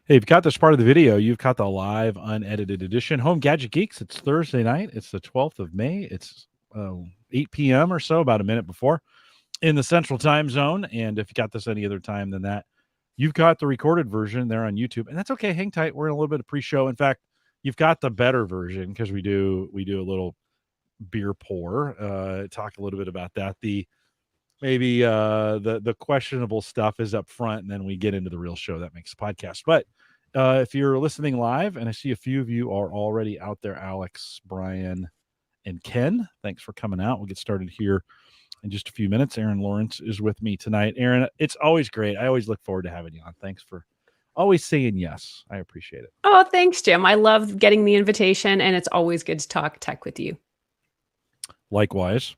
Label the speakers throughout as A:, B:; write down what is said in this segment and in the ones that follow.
A: Hey, if you got this part of the video, you've got the live unedited edition. Home Gadget Geeks. It's Thursday night. It's the 12th of May. It's 8 p.m. or so, about a minute before, in the Central Time Zone. And if you got this any other time than that, you've got the recorded version there on YouTube. And that's okay. Hang tight. We're in a little bit of pre-show. In fact, you've got the better version because we do a little beer pour. Talk a little bit about that. The questionable stuff is up front, and then we get into the real show that makes the podcast. But if you're listening live, and I see a few of you are already out there, Alex, Brian, and Ken, thanks for coming out. We'll get started here in just a few minutes. Erin Lawrence is with me tonight. Erin, it's always great. I always look forward to having you on. Thanks for always saying yes. I appreciate it.
B: Oh, thanks, Jim. I love getting the invitation, and it's always good to talk tech with you.
A: Likewise.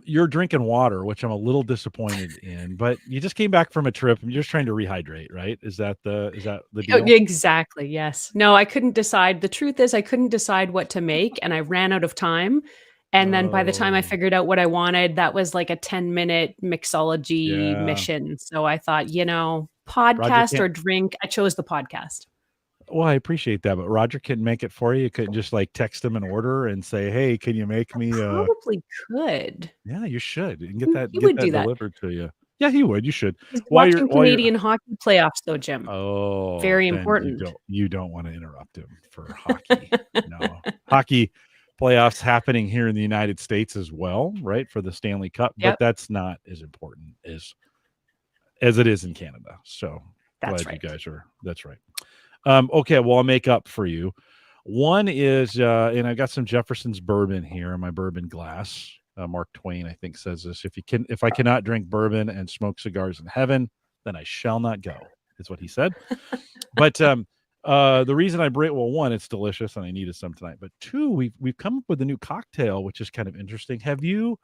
A: You're drinking water, which I'm a little disappointed in, but you just came back from a trip and you're just trying to rehydrate, right? Is that the deal?
B: Exactly. Yes. No, I couldn't decide. The truth is I couldn't decide what to make, and I ran out of time. And then by the time I figured out what I wanted, that was like a 10-minute mixology mission. So I thought, podcast or drink. I chose the podcast.
A: Well, I appreciate that, but Roger couldn't make it for you. You couldn't just like text him an order and say, "Hey, can you make me?"
B: Probably could.
A: Yeah, you should, and get that delivered to you. Yeah, he would. You should.
B: He's watching Canadian hockey playoffs, though, Jim.
A: Oh,
B: very important.
A: You don't want to interrupt him for hockey. No, hockey playoffs happening here in the United States as well, right? For the Stanley Cup, but that's not as important as it is in Canada. So
B: that's
A: glad
B: right.
A: You guys are. That's right. Okay, well, I'll make up for you. One is, and I got some Jefferson's bourbon here in my bourbon glass. Mark Twain, I think, says this: if I cannot drink bourbon and smoke cigars in heaven, then I shall not go, is what he said. But the reason I bring, well, one, it's delicious and I needed some tonight. But two, we've come up with a new cocktail, which is kind of interesting. Have you,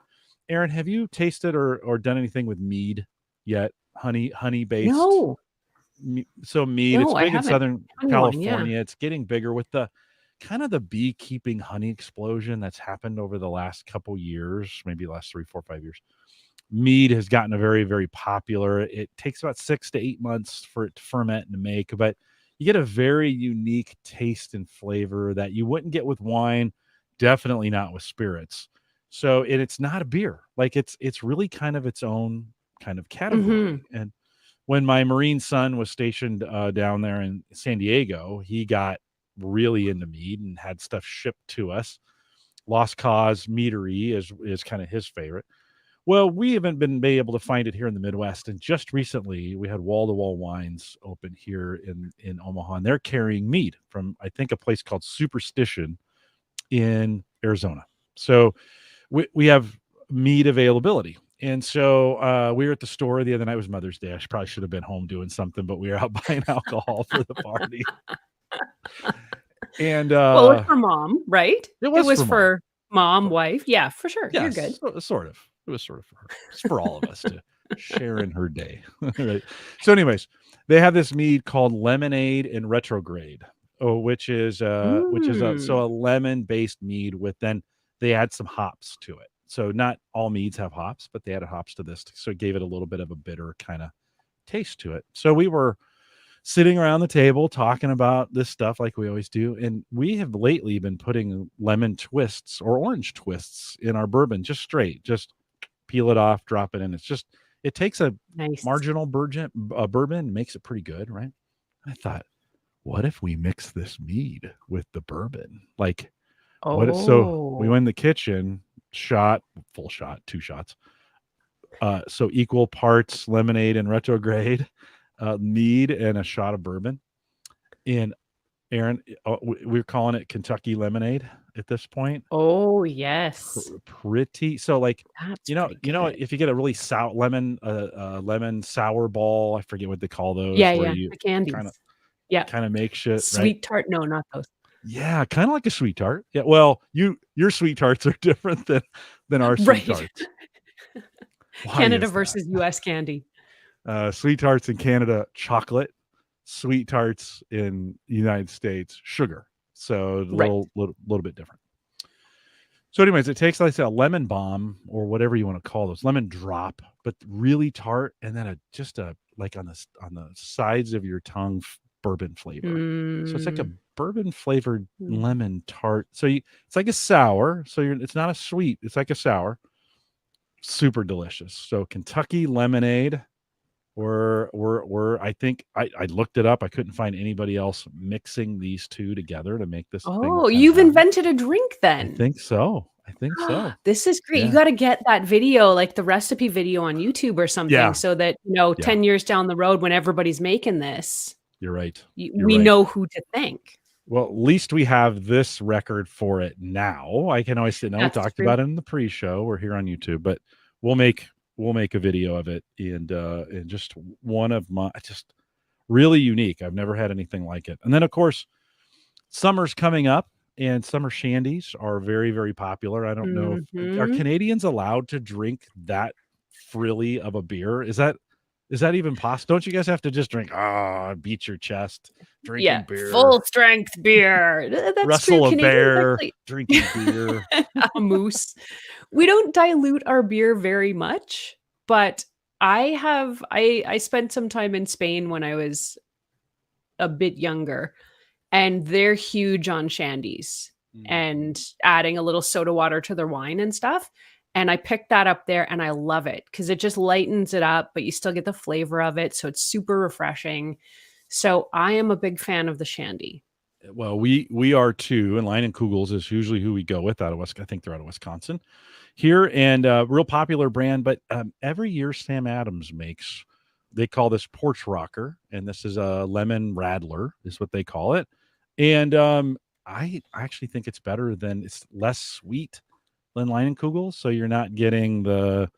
A: Erin, tasted or done anything with mead yet? Honey based?
B: No.
A: So mead, it's big in Southern California. It's getting bigger with the kind of the beekeeping honey explosion that's happened over the last couple years, maybe the last 3, 4, 5 years. Mead has gotten a very, very popular. It takes about 6 to 8 months for it to ferment and to make, but you get a very unique taste and flavor that you wouldn't get with wine, definitely not with spirits. So it's not a beer. Like it's really kind of its own kind of category. And when my Marine son was stationed down there in San Diego, he got really into mead and had stuff shipped to us. Lost Cause Meadery is kind of his favorite. Well, we haven't been able to find it here in the Midwest. And just recently, we had Wall to Wall Wines open here in Omaha. And they're carrying mead from, I think, a place called Superstition in Arizona. So we have mead availability. And so we were at the store the other night. It was Mother's Day. I probably should have been home doing something, but we were out buying alcohol for the party. And
B: well, it's for mom, right?
A: It was
B: for mom, wife. Yeah, for sure.
A: Yes,
B: you're good.
A: Sort of. It was sort of for her. It's for all of us to share in her day. Right. So, anyways, they have this mead called Lemonade in Retrograde, which is a lemon-based mead with then they add some hops to it. So not all meads have hops, but they added hops to this. So it gave it a little bit of a bitter kind of taste to it. So we were sitting around the table talking about this stuff like we always do. And we have lately been putting lemon twists or orange twists in our bourbon, just straight, just peel it off, drop it in. It takes a marginal bourbon, makes it pretty good. Right. I thought, what if we mix this mead with the bourbon? Like, so we went in the kitchen, full shot, 2 shots. So equal parts lemonade and Retrograde, mead, and a shot of bourbon. And Erin, we're calling it Kentucky Lemonade at this point.
B: Oh yes,
A: pretty. So like, if you get a really lemon sour ball, I forget what they call those.
B: Yeah, the candies.
A: Kind of make shit.
B: Sweet tart? No, not those.
A: Yeah, kind of like a sweet tart. Yeah, well, your sweet tarts are different than our sweet tarts.
B: Canada versus U.S. candy.
A: Sweet tarts in Canada, chocolate. Sweet tarts in the United States, sugar. So a little bit different. So, anyways, it takes, like I said, a lemon bomb or whatever you want to call those, lemon drop, but really tart, and then just like on the sides of your tongue, bourbon flavor. So it's like a bourbon flavored lemon tart. So it's like a sour. So it's not a sweet. It's like a sour. Super delicious. So Kentucky lemonade. I think I looked it up. I couldn't find anybody else mixing these two together to make this thing.
B: Oh, you've invented a drink then.
A: I think so.
B: This is great. Yeah. You got to get that video, like the recipe video on YouTube or something, so that, 10 years down the road when everybody's making this.
A: You're right.
B: We know who to thank.
A: Well, at least we have this record for it now. I can always say, we talked about it in the pre-show. We're here on YouTube, but we'll make a video of it, and just one of my, just really unique. I've never had anything like it. And then of course, summer's coming up, and summer shandies are very, very popular. I don't know if, are Canadians allowed to drink that frilly of a beer? Is that even possible? Don't you guys have to just drink? Beat your chest, drinking beer,
B: full strength beer. That's
A: Wrestle a bear, drinking beer,
B: a moose. We don't dilute our beer very much, but I spent some time in Spain when I was a bit younger, and they're huge on shandies and adding a little soda water to their wine and stuff. And I picked that up there, and I love it because it just lightens it up, but you still get the flavor of it. So it's super refreshing. So I am a big fan of the shandy.
A: Well, we are too. And Lion and Kugels is usually who we go with out of I think they're out of Wisconsin here, and real popular brand. But every year Sam Adams makes, they call this Porch Rocker, and this is a lemon rattler is what they call it. And I actually think it's better it's less sweet than Lion and Kugels, so you're not getting the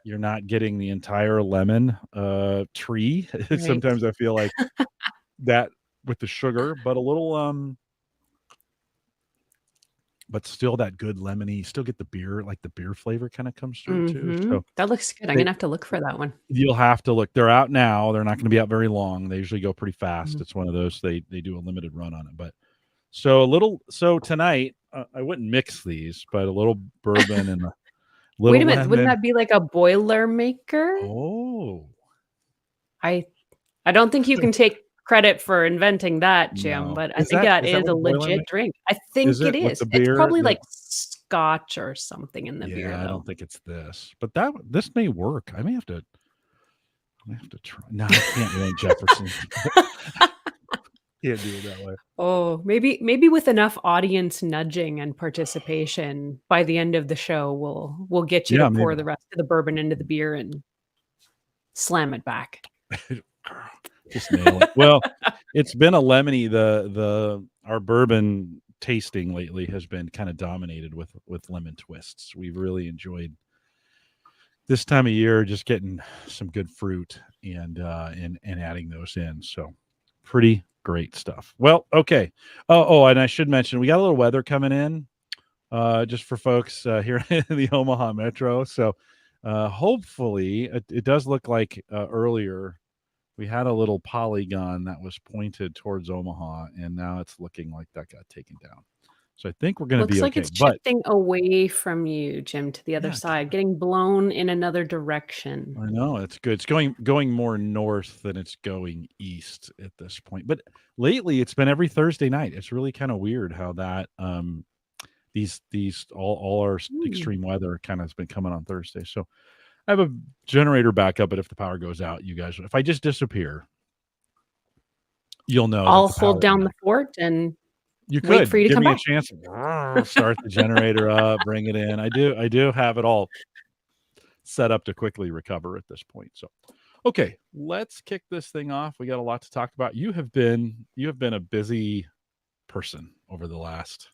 A: entire lemon tree. Right. Sometimes I feel like that with the sugar, but a little but still that good lemony. You still get the beer, like the beer flavor kind of comes through too. So
B: that looks good. I'm gonna have to look for that one.
A: You'll have to look. They're out now. They're not going to be out very long. They usually go pretty fast. It's one of those, they do a limited run on it. But so tonight I wouldn't mix these, but a little bourbon and a little
B: wait a minute,
A: lemon.
B: Wouldn't that be like a boiler maker? I don't think you can take credit for inventing that, Jim, but I think that is a legit drink. I think it is. It's probably like scotch or something in the beer.
A: I don't think it's this, but this may work. I may have to try. No, I can't do Jefferson. Can't do it that way.
B: Oh, maybe with enough audience nudging and participation, by the end of the show, we'll get you to pour the rest of the bourbon into the beer and slam it back.
A: Just nail it. Well, it's been a lemony. Our bourbon tasting lately has been kind of dominated with lemon twists. We've really enjoyed this time of year, just getting some good fruit and adding those in. So pretty great stuff. Well, okay. Oh, and I should mention we got a little weather coming in, just for folks here in the Omaha Metro. So hopefully it does look like earlier we had a little polygon that was pointed towards Omaha, and now it's looking like that got taken down. So I think we're going to be okay.
B: Looks like it's shifting away from you, Jim, to the other side, getting blown in another direction.
A: I know, it's good. It's going more north than it's going east at this point. But lately, it's been every Thursday night. It's really kind of weird how that these all our extreme weather kind of has been coming on Thursday. So I have a generator backup, but if the power goes out, you guys, if I just disappear, you'll know.
B: I'll hold down the fort and
A: you could
B: wait for you to
A: give
B: come
A: me
B: back.
A: a chance. Start the generator up, bring it in. I do have it all set up to quickly recover at this point. So, okay, let's kick this thing off. We got a lot to talk about. You have been a busy person over the last.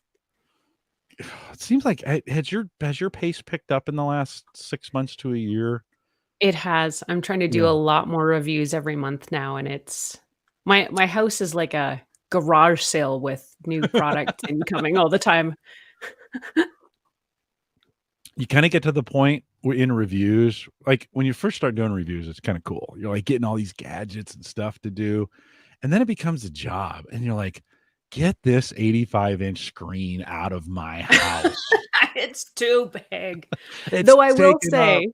A: It seems like has your pace picked up in the last 6 months to a year?
B: It has. I'm trying to do a lot more reviews every month now, and it's my house is like a garage sale with new products incoming all the time.
A: You kind of get to the point in reviews, like when you first start doing reviews, it's kind of cool. You're like getting all these gadgets and stuff to do, and then it becomes a job, and you're like, get this 85-inch screen out of my house.
B: It's too big. Though I will say,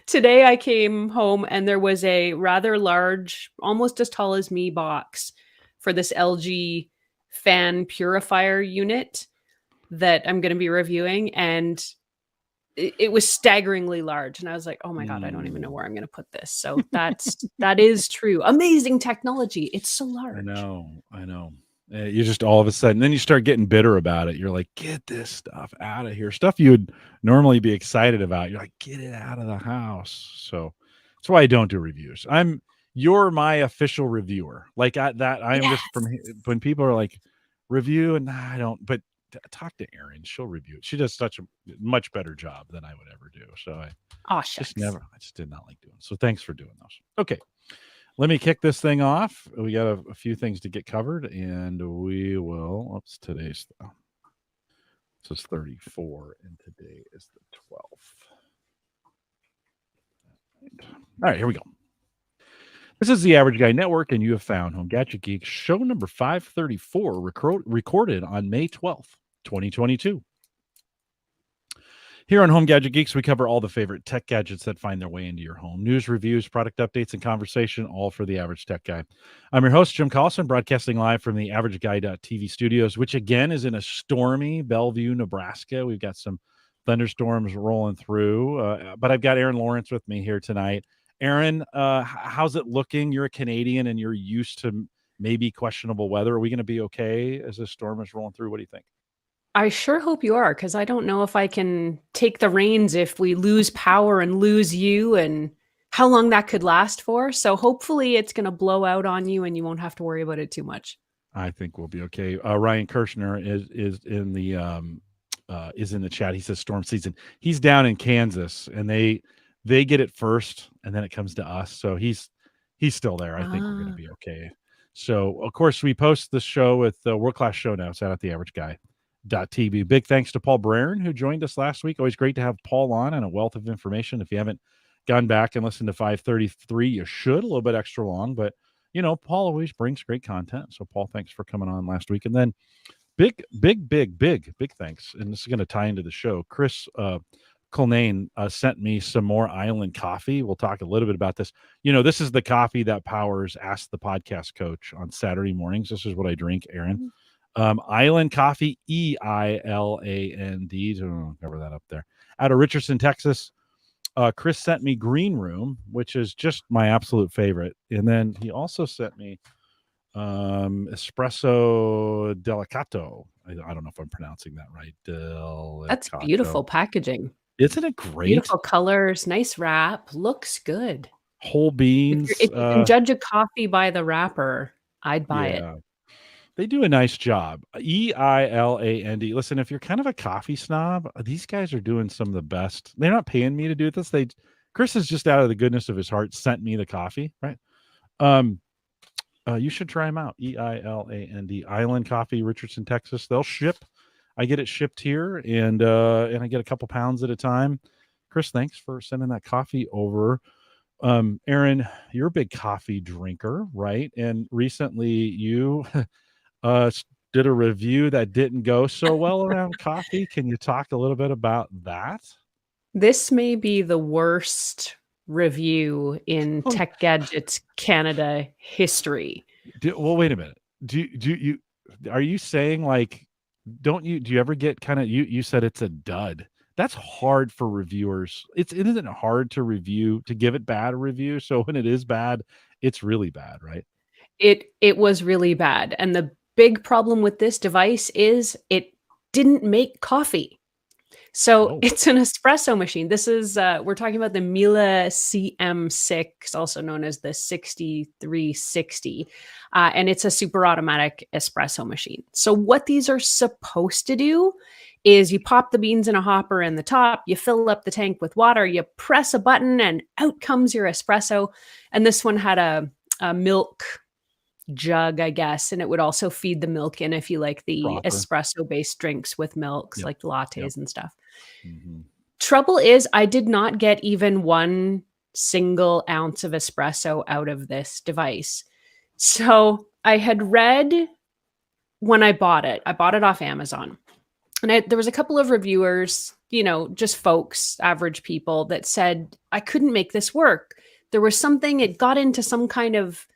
B: Today I came home and there was a rather large, almost as tall as me box for this LG fan purifier unit that I'm going to be reviewing. And it was staggeringly large. And I was like, oh my God, I don't even know where I'm going to put this. So that is true. Amazing technology. It's so large.
A: I know. You just all of a sudden, then you start getting bitter about it. You're like, get this stuff out of here. Stuff you would normally be excited about. You're like, get it out of the house. So that's why I don't do reviews. You're my official reviewer. Like just from when people are like review and I don't, but talk to Erin. She'll review it. She does such a much better job than I would ever do. So I just did not like doing it. So thanks for doing those. Okay. Let me kick this thing off. We got a few things to get covered, and we will. Oops, today's this is 34, and today is the 12th. All right, here we go. This is the Average Guy Network, and you have found Home Gadget Geeks show number 534, recorded on May 12th, 2022. Here on Home Gadget Geeks, we cover all the favorite tech gadgets that find their way into your home. News, reviews, product updates, and conversation, all for the average tech guy. I'm your host, Jim Collison, broadcasting live from the AverageGuy.tv studios, which again is in a stormy Bellevue, Nebraska. We've got some thunderstorms rolling through, but I've got Erin Lawrence with me here tonight. Erin, how's it looking? You're a Canadian and you're used to maybe questionable weather. Are we going to be okay as this storm is rolling through? What do you think?
B: I sure hope you are, because I don't know if I can take the reins if we lose power and lose you and how long that could last for. So hopefully it's going to blow out on you and you won't have to worry about it too much.
A: I think we'll be okay. Ryan Kirshner is in the chat. He says storm season. He's down in Kansas and they get it first and then it comes to us. So he's still there. I think we're going to be okay. So of course we post the show with world-class Showdown out at the Average Guy. .tv. Big thanks to Paul Braren, who joined us last week. Always great to have Paul on and a wealth of information. If you haven't gone back and listened to 533, you should. A little bit extra long, but Paul always brings great content. So Paul, thanks for coming on last week. And then big thanks. And this is going to tie into the show. Chris Culnane sent me some more Island coffee. We'll talk a little bit about this. This is the coffee that powers Ask the Podcast Coach on Saturday mornings. This is what I drink, Erin. Island Coffee, EILAND. Cover that up there. Out of Richardson, Texas. Chris sent me Green Room, which is just my absolute favorite. And then he also sent me Espresso Delicato. I don't know if I'm pronouncing that right.
B: That's beautiful packaging.
A: Isn't it great?
B: Beautiful colors, nice wrap, looks good.
A: Whole beans.
B: If you can judge a coffee by the wrapper, I'd buy it.
A: They do a nice job. EILAND. Listen, if you're kind of a coffee snob, these guys are doing some of the best. They're not paying me to do this. Chris is just out of the goodness of his heart sent me the coffee, right? You should try them out. EILAND. Island Coffee, Richardson, Texas. They'll ship. I get it shipped here, and I get a couple pounds at a time. Chris, thanks for sending that coffee over. Erin, you're a big coffee drinker, right? And recently you did a review that didn't go so well around coffee. Can you talk a little bit about that?
B: This may be the worst review in Tech Gadgets Canada history.
A: Well, wait a minute. Are you saying do you ever get kind of, you said it's a dud. That's hard for reviewers. It isn't hard to review, to give it bad a review. So when it is bad, it's really bad, right?
B: It was really bad. And the big problem with this device is it didn't make coffee. So it's an espresso machine. This is, we're talking about the Miele CM6, also known as the 6360. And it's a super automatic espresso machine. So what these are supposed to do is you pop the beans in a hopper in the top, you fill up the tank with water, you press a button, and out comes your espresso. And this one had a milk jug, I guess, and it would also feed the milk in if you like the espresso based drinks with milks, like lattes and stuff. Mm-hmm. Trouble is, I did not get even 1 single ounce of espresso out of this device. So I had read when I bought it off Amazon, and there was a couple of reviewers just folks, average people that said, I couldn't make this work. There was something, it got into some kind of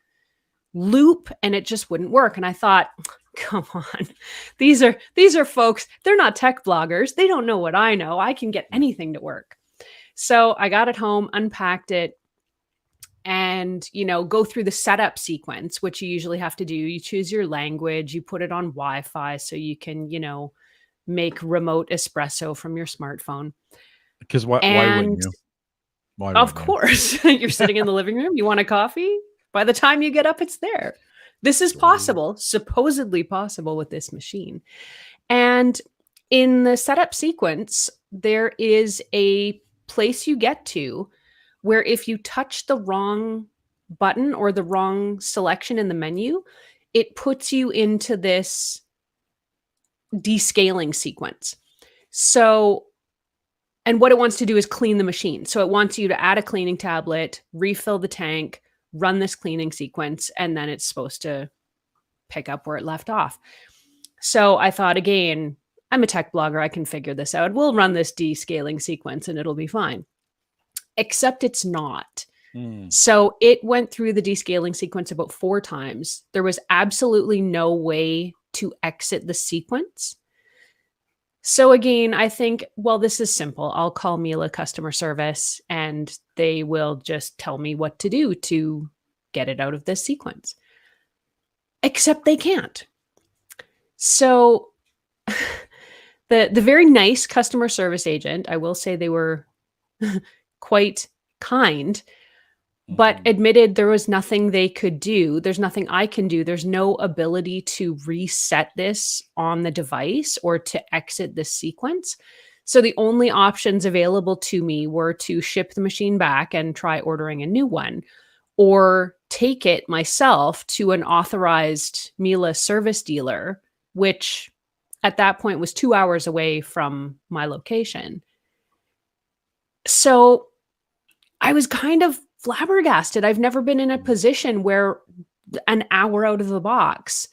B: loop and it just wouldn't work. And I thought, come on, these are folks, they're not tech bloggers. They don't know what I know. I can get anything to work. So I got it home, unpacked it, and, go through the setup sequence, which you usually have to do. You choose your language, you put it on Wi-Fi so you can, make remote espresso from your smartphone.
A: Because why wouldn't you?
B: Of course. You're sitting in the living room. You want a coffee? By the time you get up, it's there. This is possible, supposedly possible with this machine. And in the setup sequence, there is a place you get to where if you touch the wrong button or the wrong selection in the menu, it puts you into this descaling sequence. So, and what it wants to do is clean the machine. So it wants you to add a cleaning tablet, refill the tank, run this cleaning sequence, and then it's supposed to pick up where it left off. So I thought, again, I'm a tech blogger. I can figure this out. We'll run this descaling sequence and it'll be fine. Except it's not. So it went through the descaling sequence about 4 times. There was absolutely no way to exit the sequence. So again, I think, well, this is simple. I'll call Miele customer service and they will just tell me what to do to get it out of this sequence. Except they can't. So the very nice customer service agent, I will say they were quite kind, but admitted there was nothing they could do. There's nothing I can do. There's no ability to reset this on the device or to exit this sequence. So the only options available to me were to ship the machine back and try ordering a new one, or take it myself to an authorized Miele service dealer, which at that point was 2 hours away from my location. So I was kind of flabbergasted. I've never been in a position where an hour out of the box,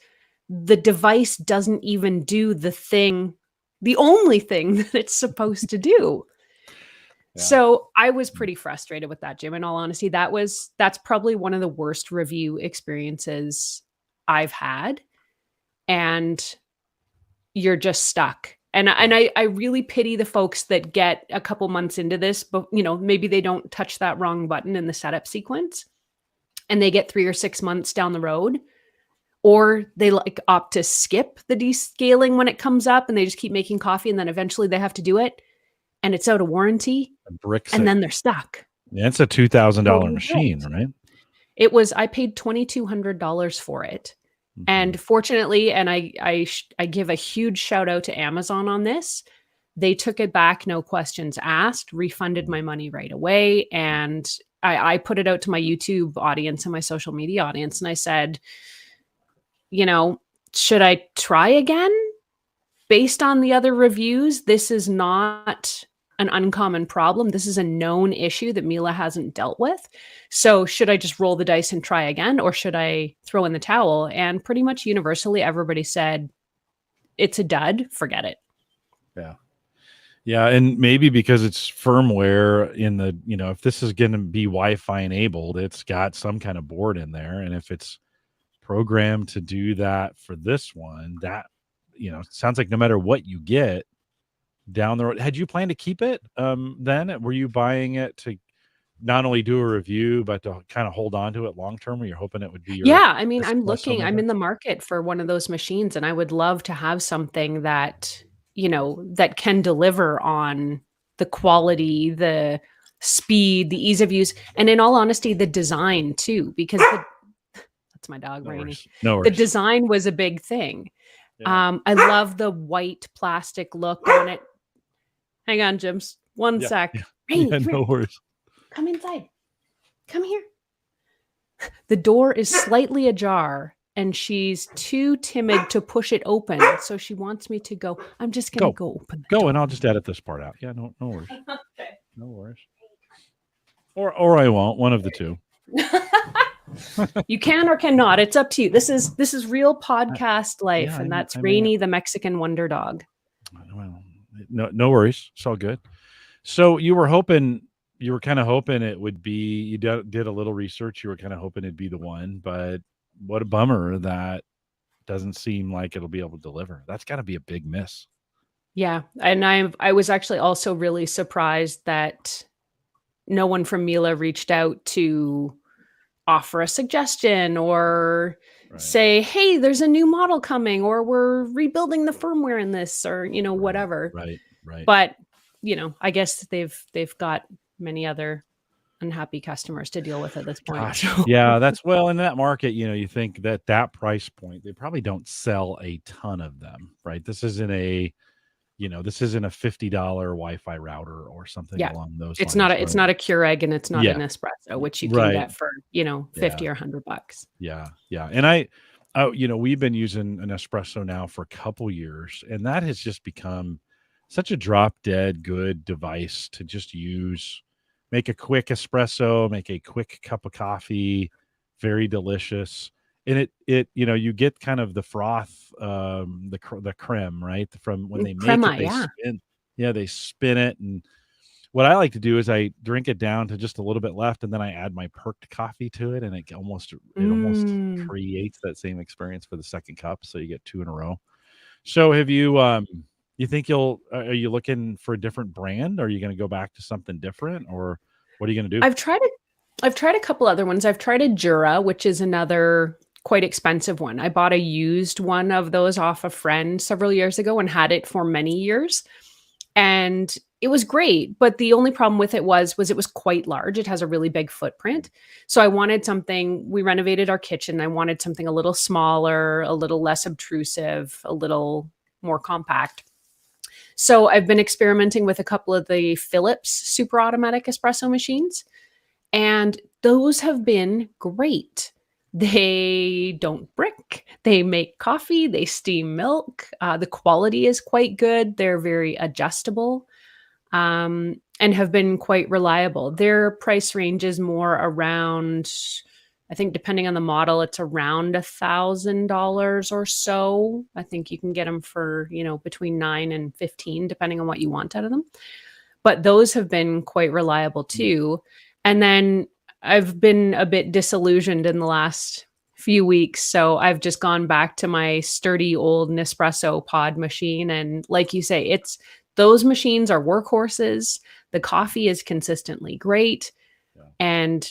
B: the device doesn't even do the thing, the only thing that it's supposed to do. Yeah. So I was pretty frustrated with that, Jim. In all honesty, that's probably one of the worst review experiences I've had. And you're just stuck. And I really pity the folks that get a couple months into this, but maybe they don't touch that wrong button in the setup sequence and they get 3 or 6 months down the road, or they opt to skip the descaling when it comes up and they just keep making coffee and then eventually they have to do it and it's out of warranty and then they're stuck.
A: Yeah, it's a $2,000 machine, right?
B: It was, I paid $2,200 for it. And fortunately, and I give a huge shout out to Amazon on this. They took it back, no questions asked, refunded my money right away. And I put it out to my YouTube audience and my social media audience. And I said, should I try again? Based on the other reviews, this is not an uncommon problem. This is a known issue that Miele hasn't dealt with. So should I just roll the dice and try again, or should I throw in the towel? And pretty much universally, everybody said, it's a dud, forget it.
A: Yeah. Yeah. And maybe because it's firmware in the, if this is going to be Wi-Fi enabled, it's got some kind of board in there. And if it's programmed to do that for this one, that, sounds like no matter what you get down the road. Had you planned to keep it then? Were you buying it to not only do a review, but to kind of hold on to it long term? Were you hoping it would be your
B: I'm in the market for one of those machines, and I would love to have something that, that can deliver on the quality, the speed, the ease of use, and in all honesty, the design too, because that's my dog, Rainy.
A: No worries.
B: The design was a big thing. Yeah. I love the white plastic look on it. Hang on, Jims. One sec.
A: Yeah.
B: Rainy,
A: No worries.
B: Come inside. Come here. The door is slightly ajar and she's too timid to push it open. So she wants me to go. I'm just going to go open the door.
A: And I'll just edit this part out. Yeah, no worries.
B: Okay.
A: No worries. Or I won't. One of the two.
B: You can or cannot. It's up to you. This is real podcast life, and that's Rainy, the Mexican wonder dog.
A: Well, no worries. It's all good. So you were kind of hoping it would be, you did a little research. You were kind of hoping it'd be the one, but what a bummer that doesn't seem like it'll be able to deliver. That's got to be a big miss.
B: Yeah. And I was actually also really surprised that no one from Miele reached out to offer a suggestion or say, hey, there's a new model coming, or we're rebuilding the firmware in this, or, whatever.
A: Right.
B: But, I guess they've got many other unhappy customers to deal with at this point.
A: Gosh, yeah, in that market, you think that price point, they probably don't sell a ton of them, right? This isn't a $50 Wi-Fi router or something along those lines.
B: It's not a Keurig, and it's not an espresso, which you can get for, $50 or $100.
A: Yeah. And we've been using an espresso now for a couple years, and that has just become such a drop dead good device to just use. Make a quick espresso, make a quick cup of coffee, very delicious. And it you get kind of the froth, the creme, right? From when they make it, they spin it. And what I like to do is I drink it down to just a little bit left, and then I add my perked coffee to it, and it almost creates that same experience for the second cup. So you get two in a row. So have you you think are you looking for a different brand? Are you going to go back to something different, or what are you going to do?
B: I've tried a couple other ones. I've tried a Jura, which is another quite expensive one. I bought a used one of those off a friend several years ago and had it for many years. And it was great, but the only problem with it was it was quite large. It has a really big footprint. So I wanted something, we renovated our kitchen. I wanted something a little smaller, a little less obtrusive, a little more compact. So I've been experimenting with a couple of the Philips super automatic espresso machines, and those have been great. They don't brick. They make coffee. They steam milk. The quality is quite good. They're very adjustable, and have been quite reliable. Their price range is more around, I think, depending on the model, it's around $1,000 or so. I think you can get them for, between $9 and $15, depending on what you want out of them. But those have been quite reliable too. And then I've been a bit disillusioned in the last few weeks. So I've just gone back to my sturdy old Nespresso pod machine. And like you say, those machines are workhorses. The coffee is consistently great. Yeah. And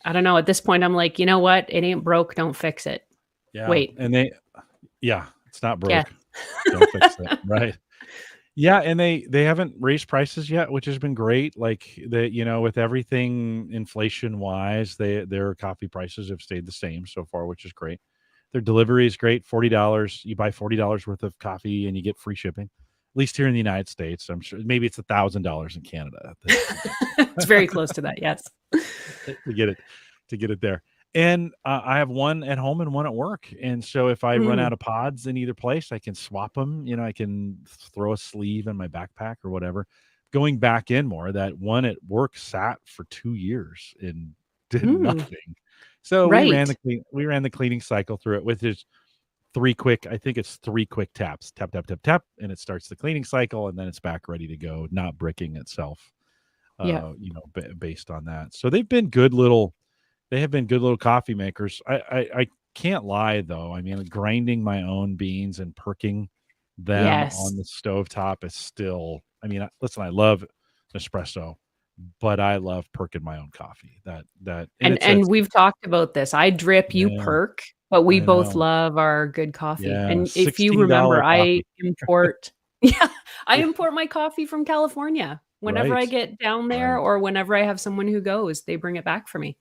B: I don't know. At this point, I'm like, you know what? It ain't broke. Don't fix it.
A: Yeah.
B: Wait.
A: And it's not broke. Yeah. Don't fix it. Right. Yeah. And they haven't raised prices yet, which has been great. Like with everything inflation wise, their coffee prices have stayed the same so far, which is great. Their delivery is great. $40. You buy $40 worth of coffee and you get free shipping. At least here in the United States. I'm sure maybe it's $1,000 in Canada.
B: It's very close to that. Yes.
A: to get it there. And I have one at home and one at work. And so if I run out of pods in either place, I can swap them. I can throw a sleeve in my backpack or whatever. Going back in more, that one at work sat for 2 years and did nothing. So we ran the cleaning cycle through it with his three quick taps, tap, tap, tap, tap, and it starts the cleaning cycle, and then it's back ready to go, not bricking itself. Based on that. So they have been good little coffee makers. I can't lie though. I mean, grinding my own beans and perking them on the stovetop is still, I mean, listen, I love espresso, but I love perking my own coffee. And
B: we've talked about this. I drip, you perk, but we both love our good coffee. Yeah, and if you remember, I import my coffee from California. Whenever I get down there or whenever I have someone who goes, they bring it back for me.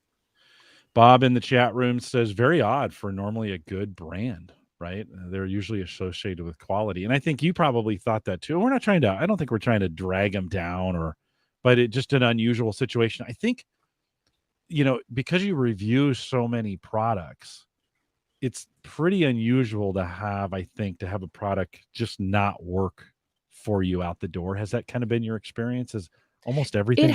A: Bob in the chat room says, very odd for normally a good brand, right? They're usually associated with quality. And I think you probably thought that too. I don't think we're trying to drag them down but it's just an unusual situation. I think, because you review so many products, it's pretty unusual to have a product just not work for you out the door. Has that kind of been your experience? Is almost everything?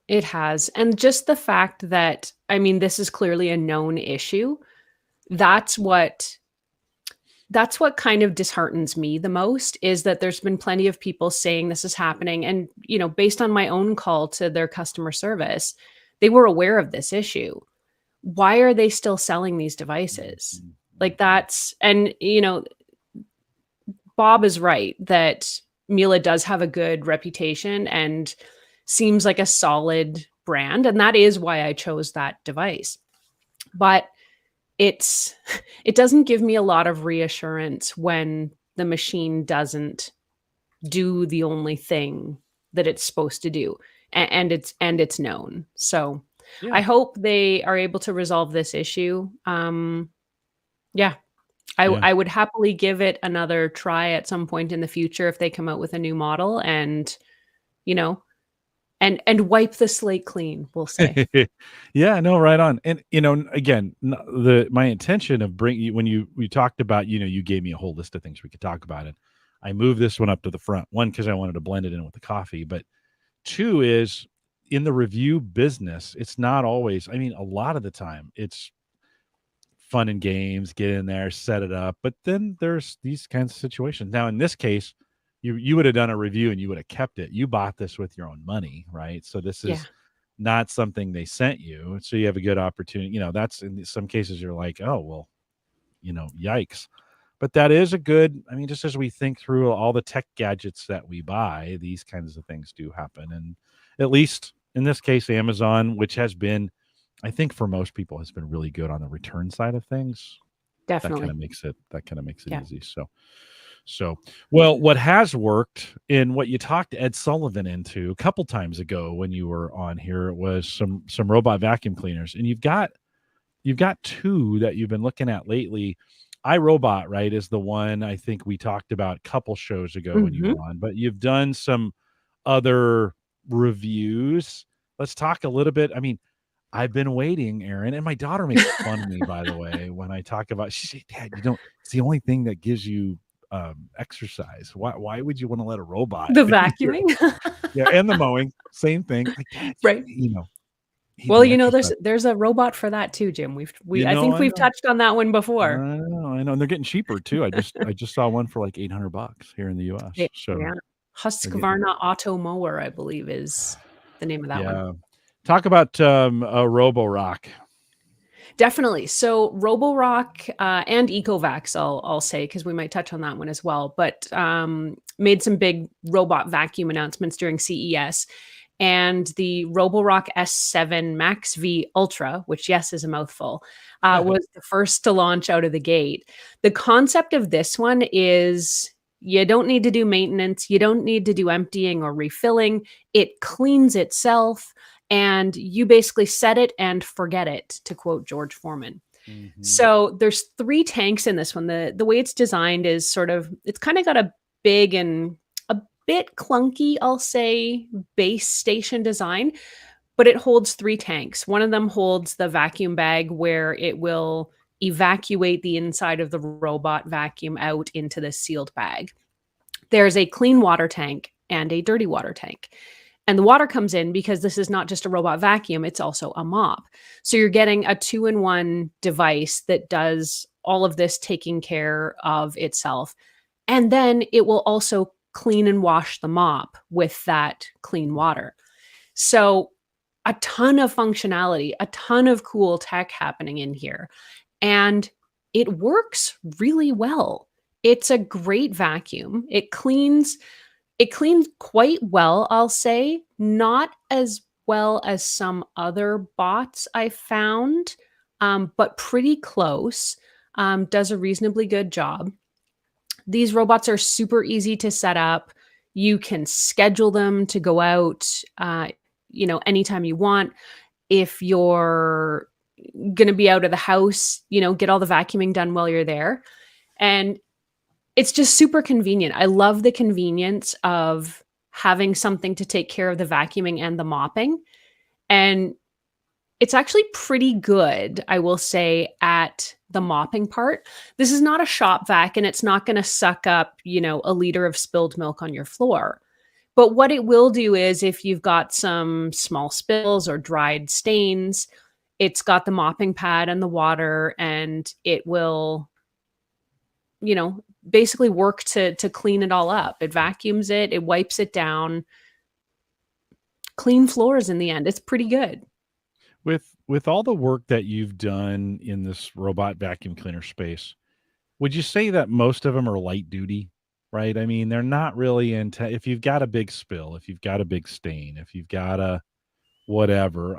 B: It has. And just the fact that, I mean, this is clearly a known issue. That's what that's what kind of disheartens me the most, is that there's been plenty of people saying this is happening. And, based on my own call to their customer service, they were aware of this issue. Why are they still selling these devices? Like and Bob is right that Miele does have a good reputation and seems like a solid brand. And that is why I chose that device. But it doesn't give me a lot of reassurance when the machine doesn't do the only thing that it's supposed to do. And it's known. So yeah. I hope they are able to resolve this issue. I would happily give it another try at some point in the future if they come out with a new model and, and wipe the slate clean, we'll say.
A: Yeah, no, right on. And, again, my intention of bringing when we talked about, you gave me a whole list of things we could talk about it. I moved this one up to the front. One, because I wanted to blend it in with the coffee. But two is, in the review business, it's not always, a lot of the time it's fun and games, get in there, set it up. But then there's these kinds of situations. Now, in this case, you would have done a review and you would have kept it. You bought this with your own money, right? So this is not something they sent you. So you have a good opportunity. That's in some cases you're like, oh, well, yikes. But that is a good, just as we think through all the tech gadgets that we buy, these kinds of things do happen. And at least in this case, Amazon, which has been, I think for most people, has been really good on the return side of things.
B: Definitely.
A: That kind of makes it easy. So, well, what has worked in what you talked Ed Sullivan into a couple times ago when you were on here was some robot vacuum cleaners. And you've got two that you've been looking at lately. iRobot, right, is the one I think we talked about a couple shows ago when you were on, but you've done some other reviews. Let's talk a little bit. I've been waiting, Erin, and my daughter makes fun of me, by the way, when I talk about, she said, Dad, it's the only thing that gives you exercise. Why would you want to let a robot?
B: The vacuuming?
A: Yeah, and the mowing, same thing. Like,
B: right. Well, there's a robot for that too, Jim. I think we've touched on that one before.
A: I know, and they're getting cheaper too. I just saw one for like $800 here in the U.S. So
B: yeah. Husqvarna Auto Mower, I believe, is the name of that one.
A: Talk about a Roborock.
B: Definitely. So Roborock and ECOVACs, I'll say, because we might touch on that one as well, but made some big robot vacuum announcements during CES. And the Roborock S7 Max V Ultra, which, yes, is a mouthful, was the first to launch out of the gate. The concept of this one is you don't need to do maintenance. You don't need to do emptying or refilling. It cleans itself. And you basically set it and forget it, to quote George Foreman. Mm-hmm. So there's 3 tanks in this one. The way it's designed is it's kind of got a big and a bit clunky, I'll say, base station design, but it holds 3 tanks. One of them holds the vacuum bag where it will evacuate the inside of the robot vacuum out into the sealed bag. There's a clean water tank and a dirty water tank. And the water comes in because this is not just a robot vacuum, it's also a mop. So you're getting a 2-in-1 device that does all of this taking care of itself. And then it will also clean and wash the mop with that clean water. So a ton of functionality, a ton of cool tech happening in here. And it works really well. It's a great vacuum. It cleans quite well, I'll say. Not as well as some other bots I found, but pretty close. Does a reasonably good job. These robots are super easy to set up. You can schedule them to go out, anytime you want. If you're going to be out of the house, get all the vacuuming done while you're there. And it's just super convenient. I love the convenience of having something to take care of the vacuuming and the mopping. And it's actually pretty good, I will say, at the mopping part. This is not a shop vac, and it's not going to suck up, a liter of spilled milk on your floor. But what it will do is, if you've got some small spills or dried stains, it's got the mopping pad and the water, and it will basically work to clean it all up. It vacuums it, it wipes it down, clean floors in the end. It's pretty good.
A: With all the work that you've done in this robot vacuum cleaner space, would you say that most of them are light duty, right? I mean, they're not really into, if you've got a big spill, if you've got a big stain, if you've got a whatever.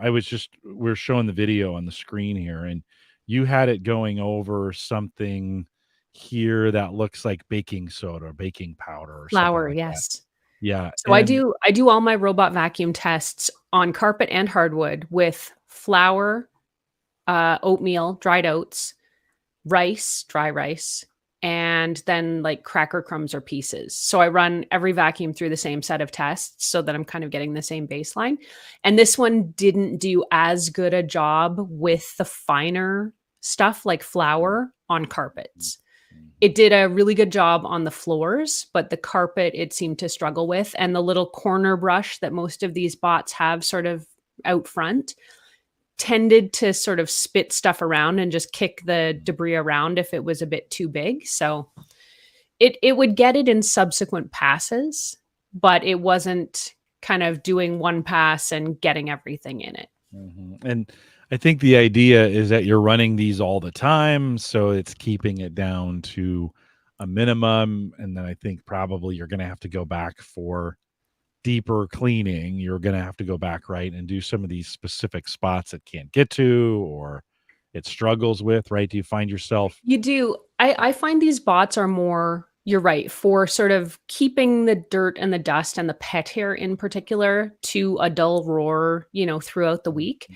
A: We're showing the video on the screen here, and you had it going over something here that looks like baking soda or baking powder or something
B: Flour,
A: like that.
B: yes.
A: Yeah.
B: So I do all my robot vacuum tests on carpet and hardwood with flour, oatmeal, dried oats, rice, dry rice, and then like cracker crumbs or pieces. So I run every vacuum through the same set of tests so that I'm kind of getting the same baseline. And this one didn't do as good a job with the finer stuff like flour on carpets. It did a really good job on the floors, but the carpet it seemed to struggle with. And the little corner brush that most of these bots have sort of out front tended to sort of spit stuff around and just kick the debris around if it was a bit too big. So it would get it in subsequent passes, but it wasn't kind of doing one pass and getting everything in it.
A: Mm-hmm. And I think the idea is that you're running these all the time, so it's keeping it down to a minimum. And then I think probably you're going to have to go back for deeper cleaning. You're going to have to go back, right, and do some of these specific spots it can't get to or it struggles with, right? Do you find yourself?
B: You do. I find these bots are more, you're right, for sort of keeping the dirt and the dust and the pet hair in particular to a dull roar, throughout the week.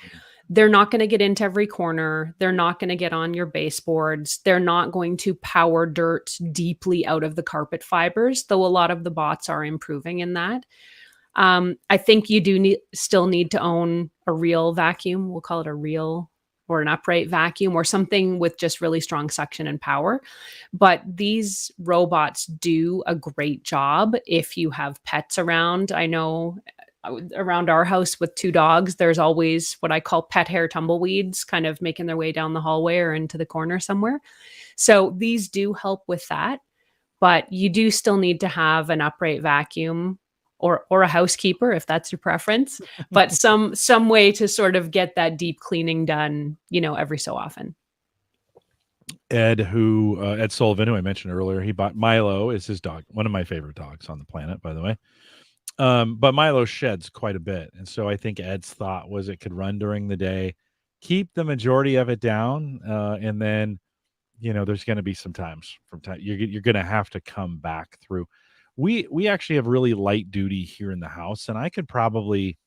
B: They're not going to get into every corner. They're not going to get on your baseboards. They're not going to power dirt deeply out of the carpet fibers, though a lot of the bots are improving in that. I think you do still need to own a real vacuum. We'll call it a real or an upright vacuum or something with just really strong suction and power. But these robots do a great job if you have pets around. I know around our house with 2 dogs, there's always what I call pet hair tumbleweeds kind of making their way down the hallway or into the corner somewhere. So these do help with that, but you do still need to have an upright vacuum or a housekeeper if that's your preference, but some way to sort of get that deep cleaning done, every so often.
A: Ed Sullivan, who I mentioned earlier, he bought Milo is his dog, one of my favorite dogs on the planet, by the way. But Milo sheds quite a bit. And so I think Ed's thought was it could run during the day, keep the majority of it down. And then, there's going to be some times you're going to have to come back through. We actually have really light duty here in the house, and I could probably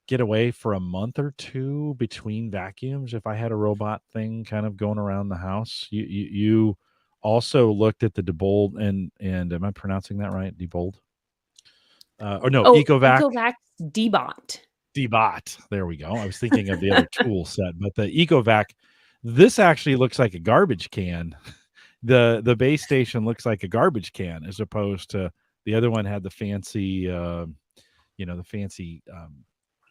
A: get away for a month or 2 between vacuums if I had a robot thing kind of going around the house. You also looked at the Diebold and am I pronouncing that right? Diebold? Ecovac.
B: ECOVAC DEEBOT.
A: DEEBOT. There we go. I was thinking of the other tool set, but the Ecovac, this actually looks like a garbage can. The base station looks like a garbage can as opposed to the other one had the fancy,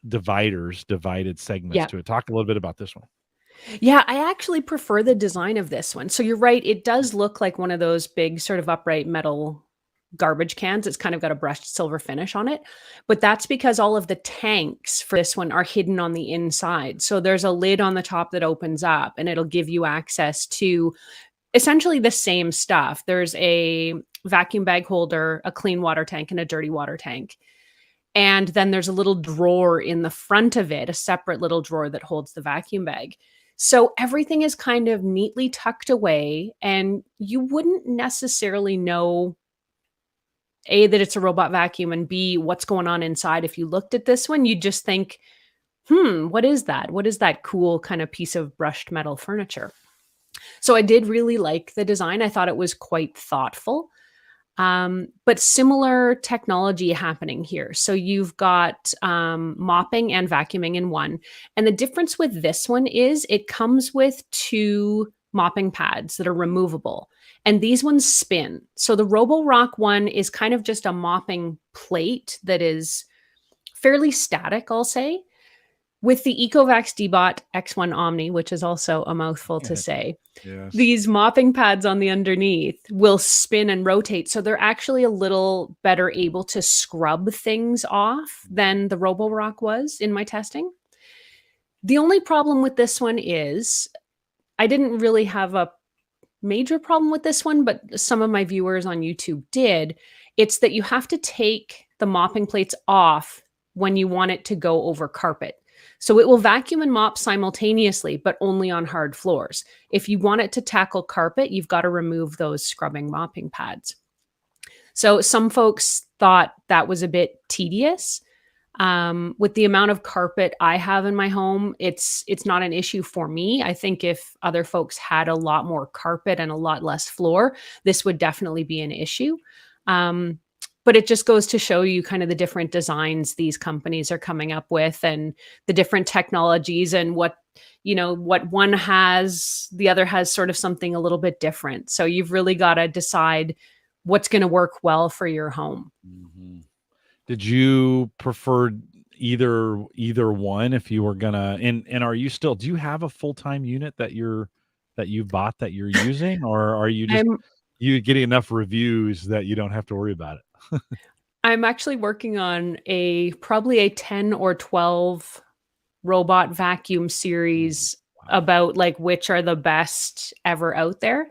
A: divided segments to it. Talk a little bit about this one.
B: Yeah, I actually prefer the design of this one. So you're right. It does look like one of those big sort of upright metal garbage cans. It's kind of got a brushed silver finish on it, but that's because all of the tanks for this one are hidden on the inside. So there's a lid on the top that opens up and it'll give you access to essentially the same stuff. There's a vacuum bag holder, a clean water tank, and a dirty water tank. And then there's a little drawer in the front of it, a separate little drawer that holds the vacuum bag. So everything is kind of neatly tucked away, and you wouldn't necessarily know A, that it's a robot vacuum, and B, what's going on inside. If you looked at this one, you'd just think, what is that? What is that cool kind of piece of brushed metal furniture? So I did really like the design. I thought it was quite thoughtful, but similar technology happening here. So you've got mopping and vacuuming in one. And the difference with this one is it comes with 2 mopping pads that are removable. And these ones spin. So the Roborock one is kind of just a mopping plate that is fairly static, I'll say. With the ECOVACS DEEBOT X1 OMNI, which is also a mouthful to say, these mopping pads on the underneath will spin and rotate. So they're actually a little better able to scrub things off than the Roborock was in my testing. The only problem with this one is I didn't really have a major problem with this one, but some of my viewers on YouTube did. It's that you have to take the mopping plates off when you want it to go over carpet. So it will vacuum and mop simultaneously, but only on hard floors. If you want it to tackle carpet, you've got to remove those scrubbing mopping pads. So some folks thought that was a bit tedious. With the amount of carpet I have in my home, it's not an issue for me. I think if other folks had a lot more carpet and a lot less floor, this would definitely be an issue. But it just goes to show you kind of the different designs these companies are coming up with and the different technologies and what one has, the other has sort of something a little bit different. So you've really got to decide what's going to work well for your home.
A: Mm-hmm. Did you prefer either one if you were gonna, and are you still, do you have a full-time unit that you've bought that you're using, or are you just you getting enough reviews that you don't have to worry about it?
B: I'm actually working on probably a 10 or 12 robot vacuum series about like which are the best ever out there.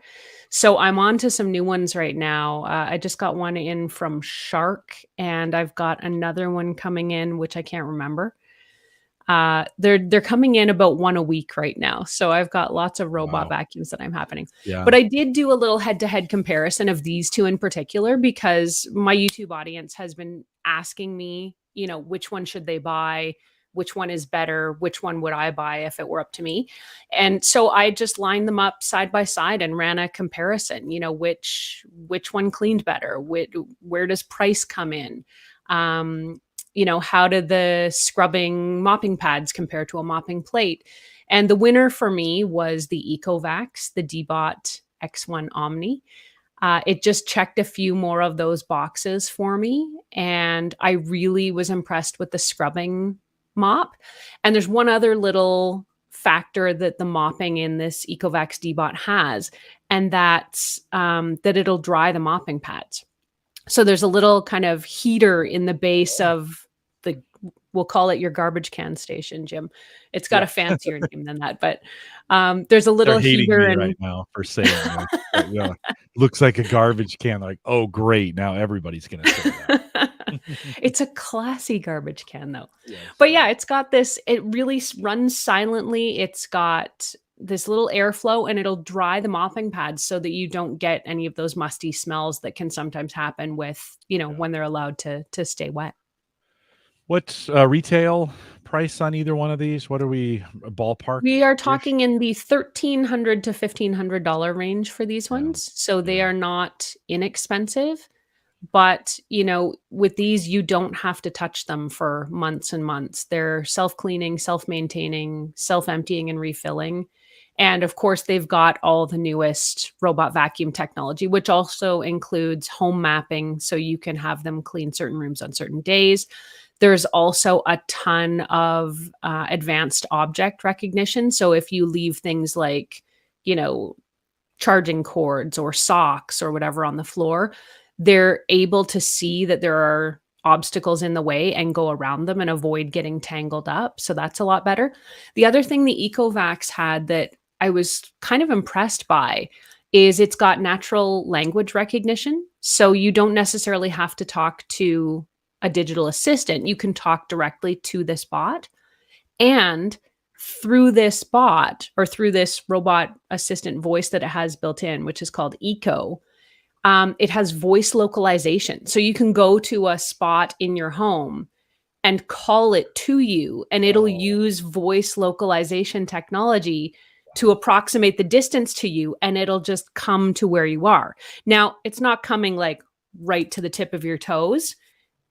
B: So I'm on to some new ones right now. I just got one in from Shark, and I've got another one coming in, which I can't remember. They're coming in about one a week right now. So I've got lots of robot vacuums that I'm happening. Yeah. But I did do a little head-to-head comparison of these two in particular because my YouTube audience has been asking me, which one should they buy? Which one is better? Which one would I buy if it were up to me? And so I just lined them up side by side and ran a comparison, which one cleaned better? Where does price come in? How did the scrubbing mopping pads compare to a mopping plate? And the winner for me was the ECOVACS, the DEEBOT X1 OMNI. It just checked a few more of those boxes for me. And I really was impressed with the scrubbing mop. And there's one other little factor that the mopping in this ECOVACS DEEBOT has, and that's that it'll dry the mopping pads. So there's a little kind of heater in the base of we'll call it your garbage can station, Jim. It's got a fancier name than that, but there's a little heater
A: right now for saying that. Looks like a garbage can. Like, oh, great. Now everybody's going to say that.
B: It's a classy garbage can though. Yes. But yeah, it's got this, it really runs silently. It's got this little airflow and it'll dry the mopping pads so that you don't get any of those musty smells that can sometimes happen with, when they're allowed to stay wet.
A: What's retail price on either one of these? What are we ballpark?
B: We are talking in the $1,300 to $1,500 range for these ones. So they are not inexpensive. But, with these, you don't have to touch them for months and months. They're self-cleaning, self-maintaining, self-emptying and refilling. And of course, they've got all the newest robot vacuum technology, which also includes home mapping. So you can have them clean certain rooms on certain days. There's also a ton of advanced object recognition. So if you leave things like, charging cords or socks or whatever on the floor, they're able to see that there are obstacles in the way and go around them and avoid getting tangled up. So that's a lot better. The other thing the ECOVACS had that I was kind of impressed by is it's got natural language recognition. So you don't necessarily have to talk to a digital assistant. You can talk directly to this bot. And through this bot or through this robot assistant voice that it has built in, which is called Eco, it has voice localization. So you can go to a spot in your home and call it to you, and it'll use voice localization technology to approximate the distance to you, and it'll just come to where you are. Now, it's not coming like right to the tip of your toes.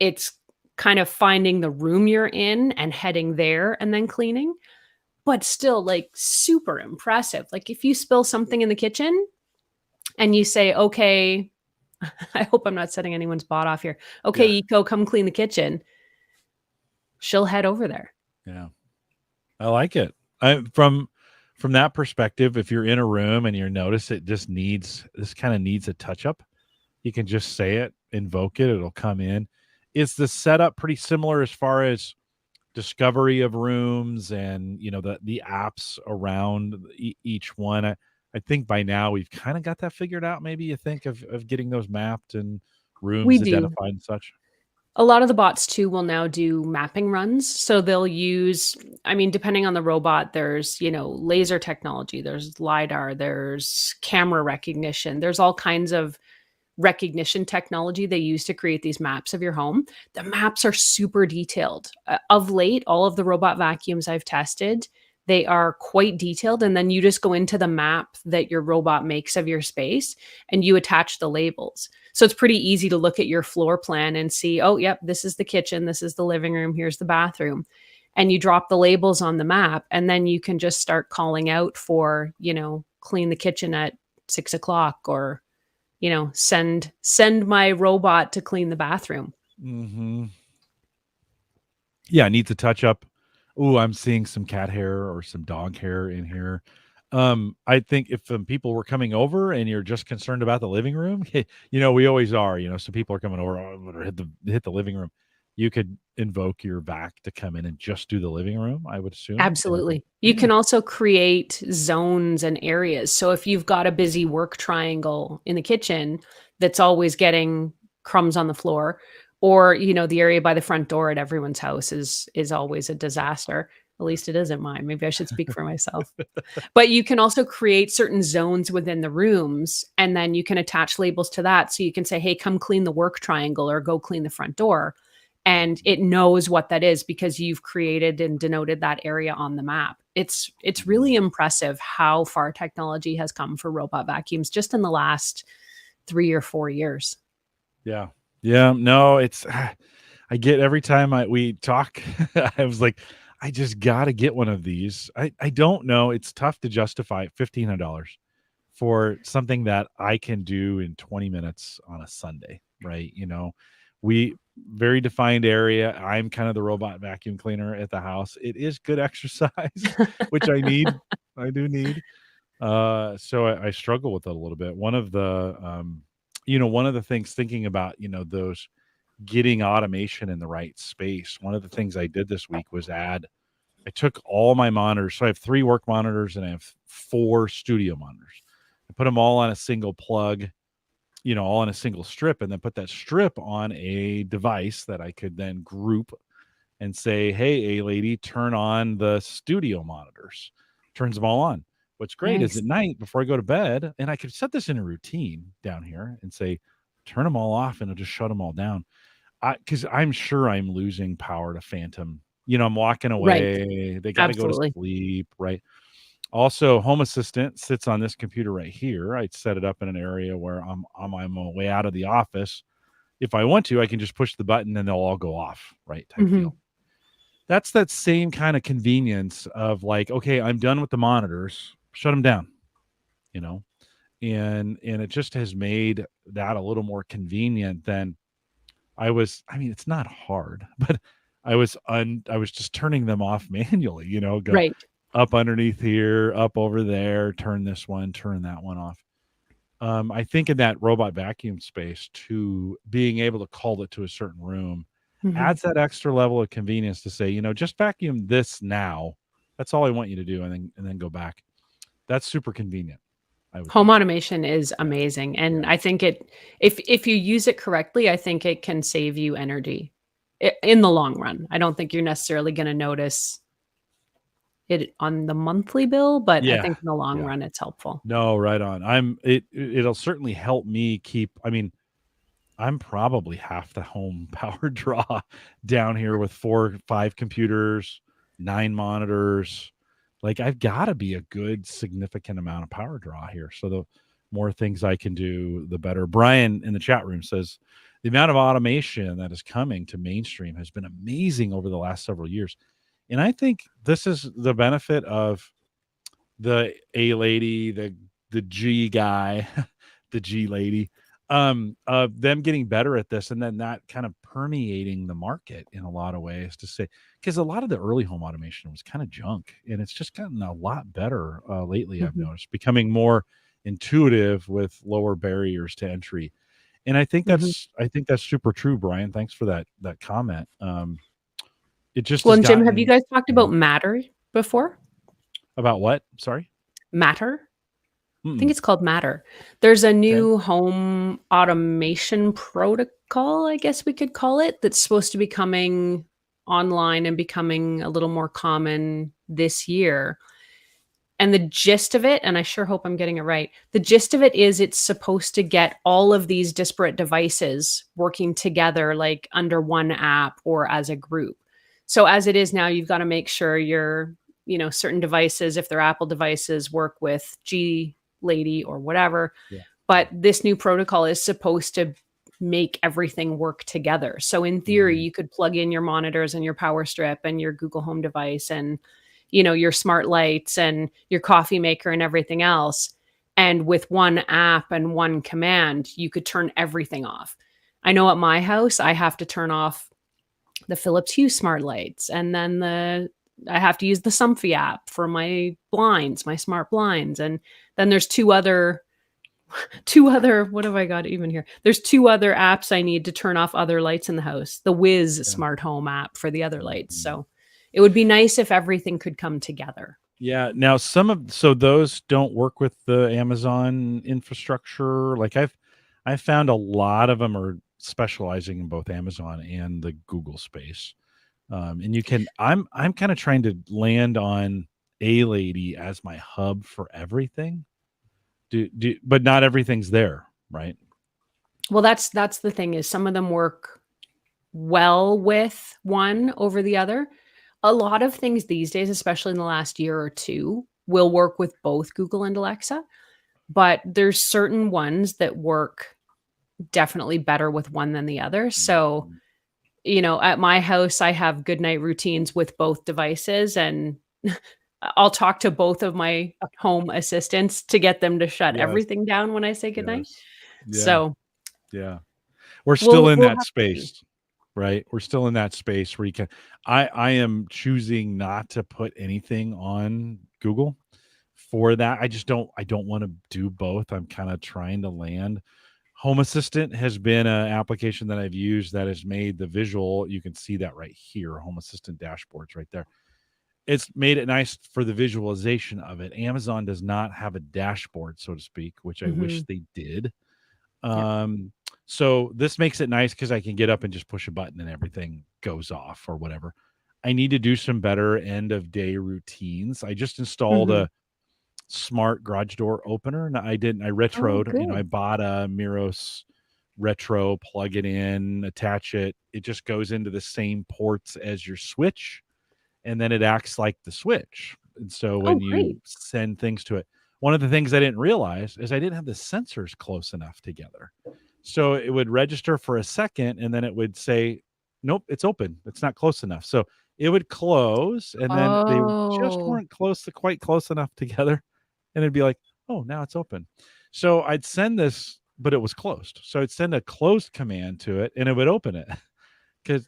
B: It's kind of finding the room you're in and heading there and then cleaning, but still like super impressive. Like if you spill something in the kitchen, and you say, okay, I hope I'm not setting anyone's bot off here. Okay, Eco, come clean the kitchen. She'll head over there.
A: Yeah. I like it. From that perspective, if you're in a room and you notice it just needs a touch up, you can just say it, invoke it, it'll come in. Is the setup pretty similar as far as discovery of rooms and the apps around each one? I think by now we've kind of got that figured out. Maybe you think of getting those mapped and rooms
B: We do.
A: identified and such.
B: A lot of the bots too will now do mapping runs. So they'll use, I mean, depending on the robot, there's, laser technology, there's LiDAR, there's camera recognition, there's all kinds of recognition technology they use to create these maps of your home. The maps are super detailed. Of late, all of the robot vacuums I've tested, they are quite detailed. And then you just go into the map that your robot makes of your space and you attach the labels. So it's pretty easy to look at your floor plan and see, oh, yep, this is the kitchen, this is the living room, here's the bathroom. And you drop the labels on the map, and then you can just start calling out for, clean the kitchen at 6 o'clock, or, send my robot to clean the bathroom.
A: Mm-hmm. Yeah, needs a touch up. Oh, I'm seeing some cat hair or some dog hair in here. I think if people were coming over and you're just concerned about the living room, we always are, so people are coming over, hit the living room. You could invoke your vac to come in and just do the living room, I would assume.
B: Absolutely. You can also create zones and areas. So if you've got a busy work triangle in the kitchen that's always getting crumbs on the floor, or, the area by the front door at everyone's house is always a disaster. At least it isn't mine. Maybe I should speak for myself. But you can also create certain zones within the rooms, and then you can attach labels to that. So you can say, hey, come clean the work triangle, or go clean the front door. And it knows what that is because you've created and denoted that area on the map. It's really impressive how far technology has come for robot vacuums just in the last 3 or 4 years.
A: Yeah. Yeah. No, I get every time we talk, I was like, I just got to get one of these. I don't know. It's tough to justify $1,500 for something that I can do in 20 minutes on a Sunday, right? We very defined area. I'm kind of the robot vacuum cleaner at the house. It is good exercise, which I need. I do need. So I struggle with it a little bit. One of the things thinking about, those getting automation in the right space. One of the things I did this week was I took all my monitors. So I have 3 work monitors and I have 4 studio monitors. I put them all on a single plug, all on a single strip, and then put that strip on a device that I could then group and say, hey, A lady, turn on the studio monitors, turns them all on. What's great is at night before I go to bed, and I could set this in a routine down here and say, turn them all off, and it'll just shut them all down. Because I'm sure I'm losing power to phantom. I'm walking away. Right. They got to go to sleep, right? Also, Home Assistant sits on this computer right here. I set it up in an area where I'm on my way out of the office. If I want to, I can just push the button and they'll all go off, right? Type deal. That's that same kind of convenience of like, okay, I'm done with the monitors, shut them down, and it just has made that a little more convenient than it's not hard, but I was just turning them off manually, go right up underneath here, up over there, turn this one, turn that one off. I think in that robot vacuum space too, being able to call it to a certain room adds that extra level of convenience to say, just vacuum this now. That's all I want you to do. And then go back. That's super convenient.
B: Home automation is amazing. And I think if you use it correctly, I think it can save you energy in the long run. I don't think you're necessarily going to notice it on the monthly bill, but I think in the long run, it's helpful.
A: No, right on. It'll certainly help me keep, I'm probably half the home power draw down here with 4 or 5 computers, 9 monitors. Like I've got to be a good significant amount of power draw here. So the more things I can do, the better. Brian in the chat room says the amount of automation that is coming to mainstream has been amazing over the last several years. And I think this is the benefit of the A lady, the G guy, the G lady, of them getting better at this. And then that kind of permeating the market in a lot of ways to say, because a lot of the early home automation was kind of junk, and it's just gotten a lot better lately. I've noticed becoming more intuitive with lower barriers to entry. And I think that's super true, Brian. Thanks for that comment. It just
B: well, and Jim, have you guys talked about Matter before?
A: About what? Sorry?
B: Matter. I think it's called Matter. There's a new home automation protocol, I guess we could call it, that's supposed to be coming online and becoming a little more common this year. And the gist of it, and I sure hope I'm getting it right, the gist of it is it's supposed to get all of these disparate devices working together, like under one app or as a group. So as it is now, you've got to make sure your, certain devices, if they're Apple devices, work with G Lady or whatever. Yeah. But this new protocol is supposed to make everything work together. So in theory, you could plug in your monitors and your power strip and your Google Home device and, your smart lights and your coffee maker and everything else. And with one app and one command, you could turn everything off. I know at my house, I have to turn off the Philips Hue smart lights. And then I have to use the Somfy app for my blinds, my smart blinds. And then there's two other, what have I got even here? There's two other apps I need to turn off other lights in the house. The Wiz smart home app for the other lights. So it would be nice if everything could come together.
A: Yeah. Now so those don't work with the Amazon infrastructure. Like I've found a lot of them are specializing in both Amazon and the Google space. And you can, I'm kind of trying to land on A-Lady as my hub for everything. But not everything's there, right?
B: Well, that's the thing is some of them work well with one over the other. A lot of things these days, especially in the last year or two, will work with both Google and Alexa. But there's certain ones that work definitely better with one than the other. So, at my house, I have goodnight routines with both devices, and I'll talk to both of my home assistants to get them to shut everything down when I say goodnight.
A: Yeah.
B: So,
A: we're still in that space, right? We're still in that space where you can, I am choosing not to put anything on Google for that. I don't want to do both. I'm kind of trying to land. Home Assistant has been an application that I've used that has made the visual. You can see that right here. Home Assistant dashboards right there. It's made it nice for the visualization of it. Amazon does not have a dashboard, so to speak, which I wish they did. So this makes it nice because I can get up and just push a button and everything goes off or whatever. I need to do some better end of day routines. I just installed a smart garage door opener. And I retroed, I bought a Miros retro, plug it in, attach it. It just goes into the same ports as your switch. And then it acts like the switch. And so when you send things to it, one of the things I didn't realize is I didn't have the sensors close enough together. So it would register for a second and then it would say, nope, it's open. It's not close enough. So it would close and then they just weren't quite close enough together. And it'd be like, oh, now it's open. So I'd send this, but it was closed. So I'd send a closed command to it and it would open it because,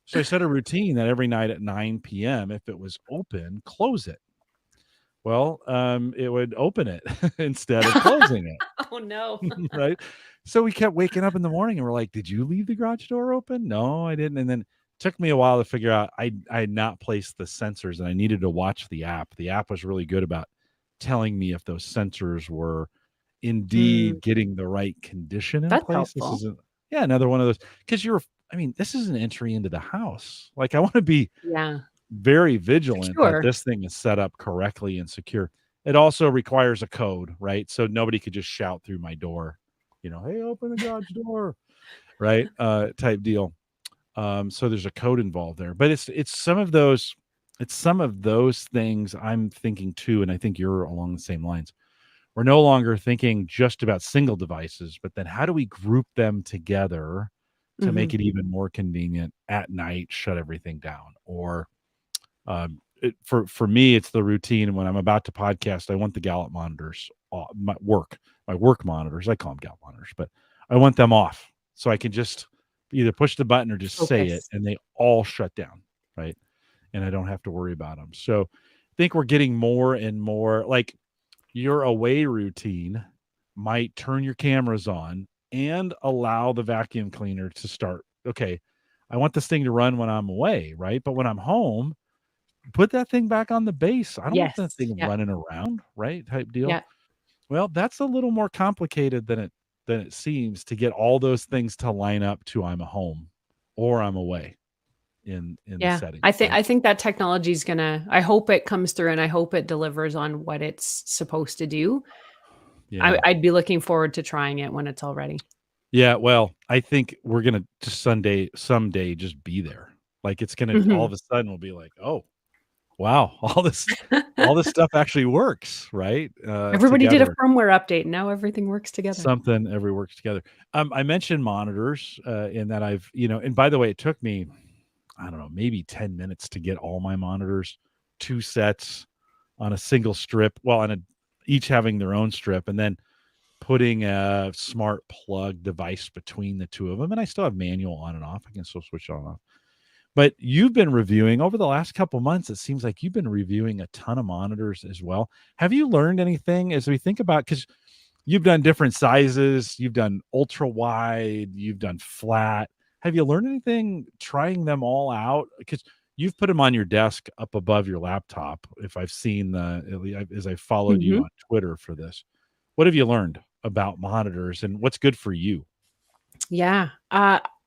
A: so I set a routine that every night at 9 p.m., if it was open, close it. Well, it would open it instead of closing it.
B: Oh, no.
A: Right? So we kept waking up in the morning and we're like, did you leave the garage door open? No, I didn't. And then it took me a while to figure out I had not placed the sensors and I needed to watch the app. The app was really good about telling me if those sensors were indeed getting the right condition in
B: That's
A: place.
B: Helpful.
A: This isn't, another one of those, because this is an entry into the house. Like I want to be very vigilant that this thing is set up correctly and secure. It also requires a code, right? So nobody could just shout through my door, hey, open the garage door, right? Type deal. So there's a code involved there, but it's some of those things I'm thinking too. And I think you're along the same lines. We're no longer thinking just about single devices, but then how do we group them together to make it even more convenient at night, shut everything down? Or for me, it's the routine when I'm about to podcast, I want the Gallup monitors, my work monitors, I call them Gallup monitors, but I want them off So I can just either push the button or just say it, and they all shut down, right? And I don't have to worry about them. So I think we're getting more and more, like your away routine might turn your cameras on and allow the vacuum cleaner to start. Okay, I want this thing to run when I'm away, right? But when I'm home, put that thing back on the base. I don't want that thing running around, right? Type deal.
B: Yeah.
A: Well, that's a little more complicated than it seems to get all those things to line up to I'm home or I'm away in the setting.
B: I think that technology is gonna, I hope it comes through and I hope it delivers on what it's supposed to do. Yeah. I'd be looking forward to trying it when it's all ready.
A: Yeah, well, I think we're gonna just someday just be there. Like it's gonna all of a sudden we'll be like, oh, wow, all this stuff actually works, right?
B: Everybody together. Did a firmware update. Now everything works together.
A: Everything works together. I mentioned monitors in that I've, and by the way, it took me, I don't know, maybe 10 minutes to get all my monitors, 2 sets on a single strip. Well, each having their own strip, and then putting a smart plug device between the two of them. And I still have manual on and off. I can still switch on and off. But you've been reviewing over the last couple months. It seems like you've been reviewing a ton of monitors as well. Have you learned anything as we think about, because you've done different sizes, you've done ultra wide, you've done flat. Have you learned anything trying them all out? Because you've put them on your desk up above your laptop. If I've seen as I followed you on Twitter for this, what have you learned about monitors and what's good for you?
B: Yeah.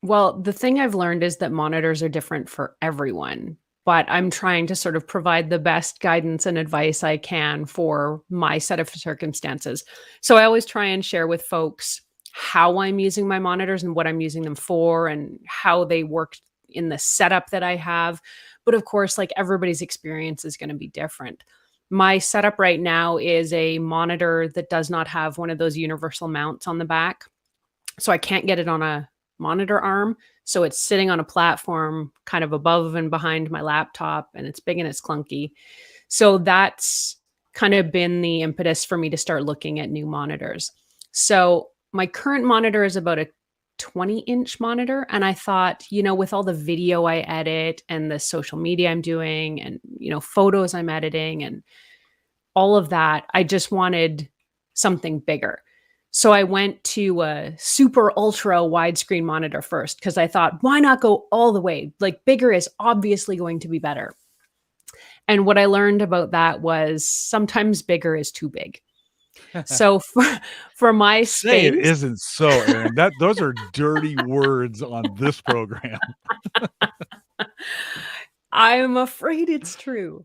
B: Well, the thing I've learned is that monitors are different for everyone, but I'm trying to sort of provide the best guidance and advice I can for my set of circumstances. So I always try and share with folks how I'm using my monitors and what I'm using them for and how they work in the setup that I have. But of course, like everybody's experience is going to be different. My setup right now is a monitor that does not have one of those universal mounts on the back. So I can't get it on a monitor arm. So it's sitting on a platform kind of above and behind my laptop, and it's big and it's clunky. So that's kind of been the impetus for me to start looking at new monitors. So my current monitor is about a 20-inch monitor. And I thought, with all the video I edit and the social media I'm doing and, photos I'm editing and all of that, I just wanted something bigger. So I went to a super ultra widescreen monitor first because I thought, why not go all the way? Like bigger is obviously going to be better. And what I learned about that was sometimes bigger is too big. So for my space,
A: it isn't so, Erin. Those are dirty words on this program.
B: I'm afraid it's true.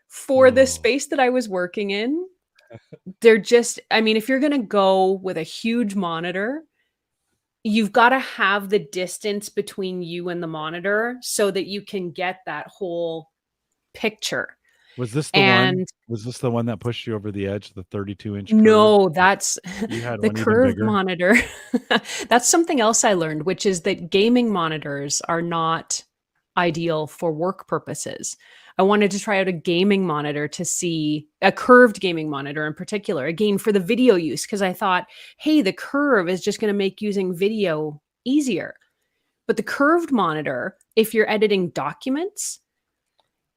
B: For the space that I was working in, if you're going to go with a huge monitor, you've got to have the distance between you and the monitor so that you can get that whole picture.
A: Was this the one? Was this the one that pushed you over the edge, the 32-inch?
B: No, that's the curved monitor. That's something else I learned, which is that gaming monitors are not ideal for work purposes. I wanted to try out a gaming monitor to see a curved gaming monitor in particular, again, for the video use, because I thought, hey, the curve is just going to make using video easier. But the curved monitor, if you're editing documents,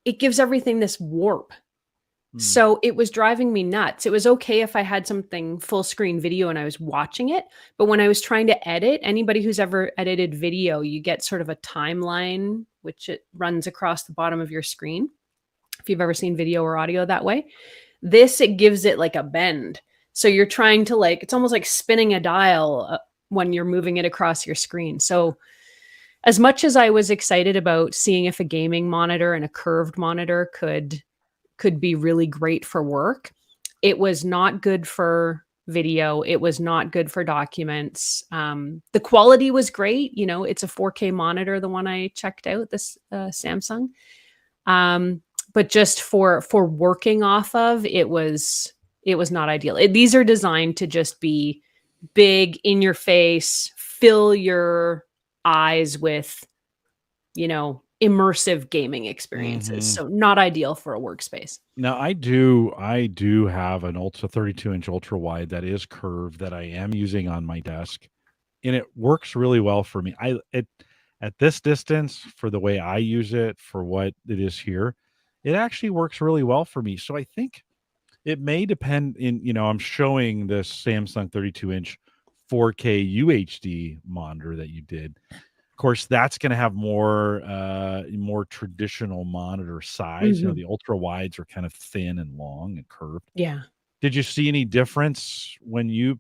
B: it gives everything this warp. So it was driving me nuts. It was okay if I had something full screen video and I was watching it. But when I was trying to edit, anybody who's ever edited video, you get sort of a timeline, which it runs across the bottom of your screen. If you've ever seen video or audio that way, it gives it like a bend. So you're trying to it's almost like spinning a dial when you're moving it across your screen. So as much as I was excited about seeing if a gaming monitor and a curved monitor could be really great for work, it was not good for video. It was not good for documents. The quality was great. It's a 4K monitor, the one I checked out, this Samsung. But just for working off of, it was not ideal. These are designed to just be big, in your face, fill your eyes with, immersive gaming experiences. So not ideal for a workspace.
A: Now I do have an 32-inch ultra wide that is curved that I am using on my desk. and it works really well for me. At this distance, for the way I use it, for what it is here, it actually works really well for me. So I think it may depend I'm showing this Samsung 32-inch 4K UHD monitor that you did. Of course, that's going to have more traditional monitor size.
B: Mm-hmm.
A: The ultra wides are kind of thin and long and curved.
B: Yeah.
A: Did you see any difference when you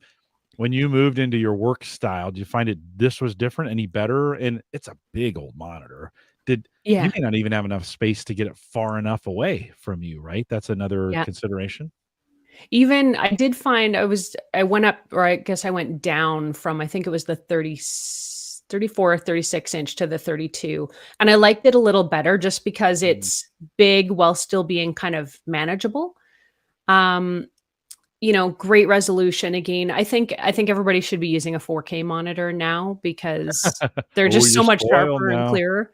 A: moved into your work style? Did you find this was different, any better? And it's a big old monitor. You may not even have enough space to get it far enough away from you, right? That's another consideration.
B: Even I did find I went up, or I guess I went down from, I think it was the 34 or 36 inch to the 32. And I liked it a little better just because it's big while still being kind of manageable. Great resolution. Again, I think everybody should be using a 4K monitor now because they're just so much sharper and clearer.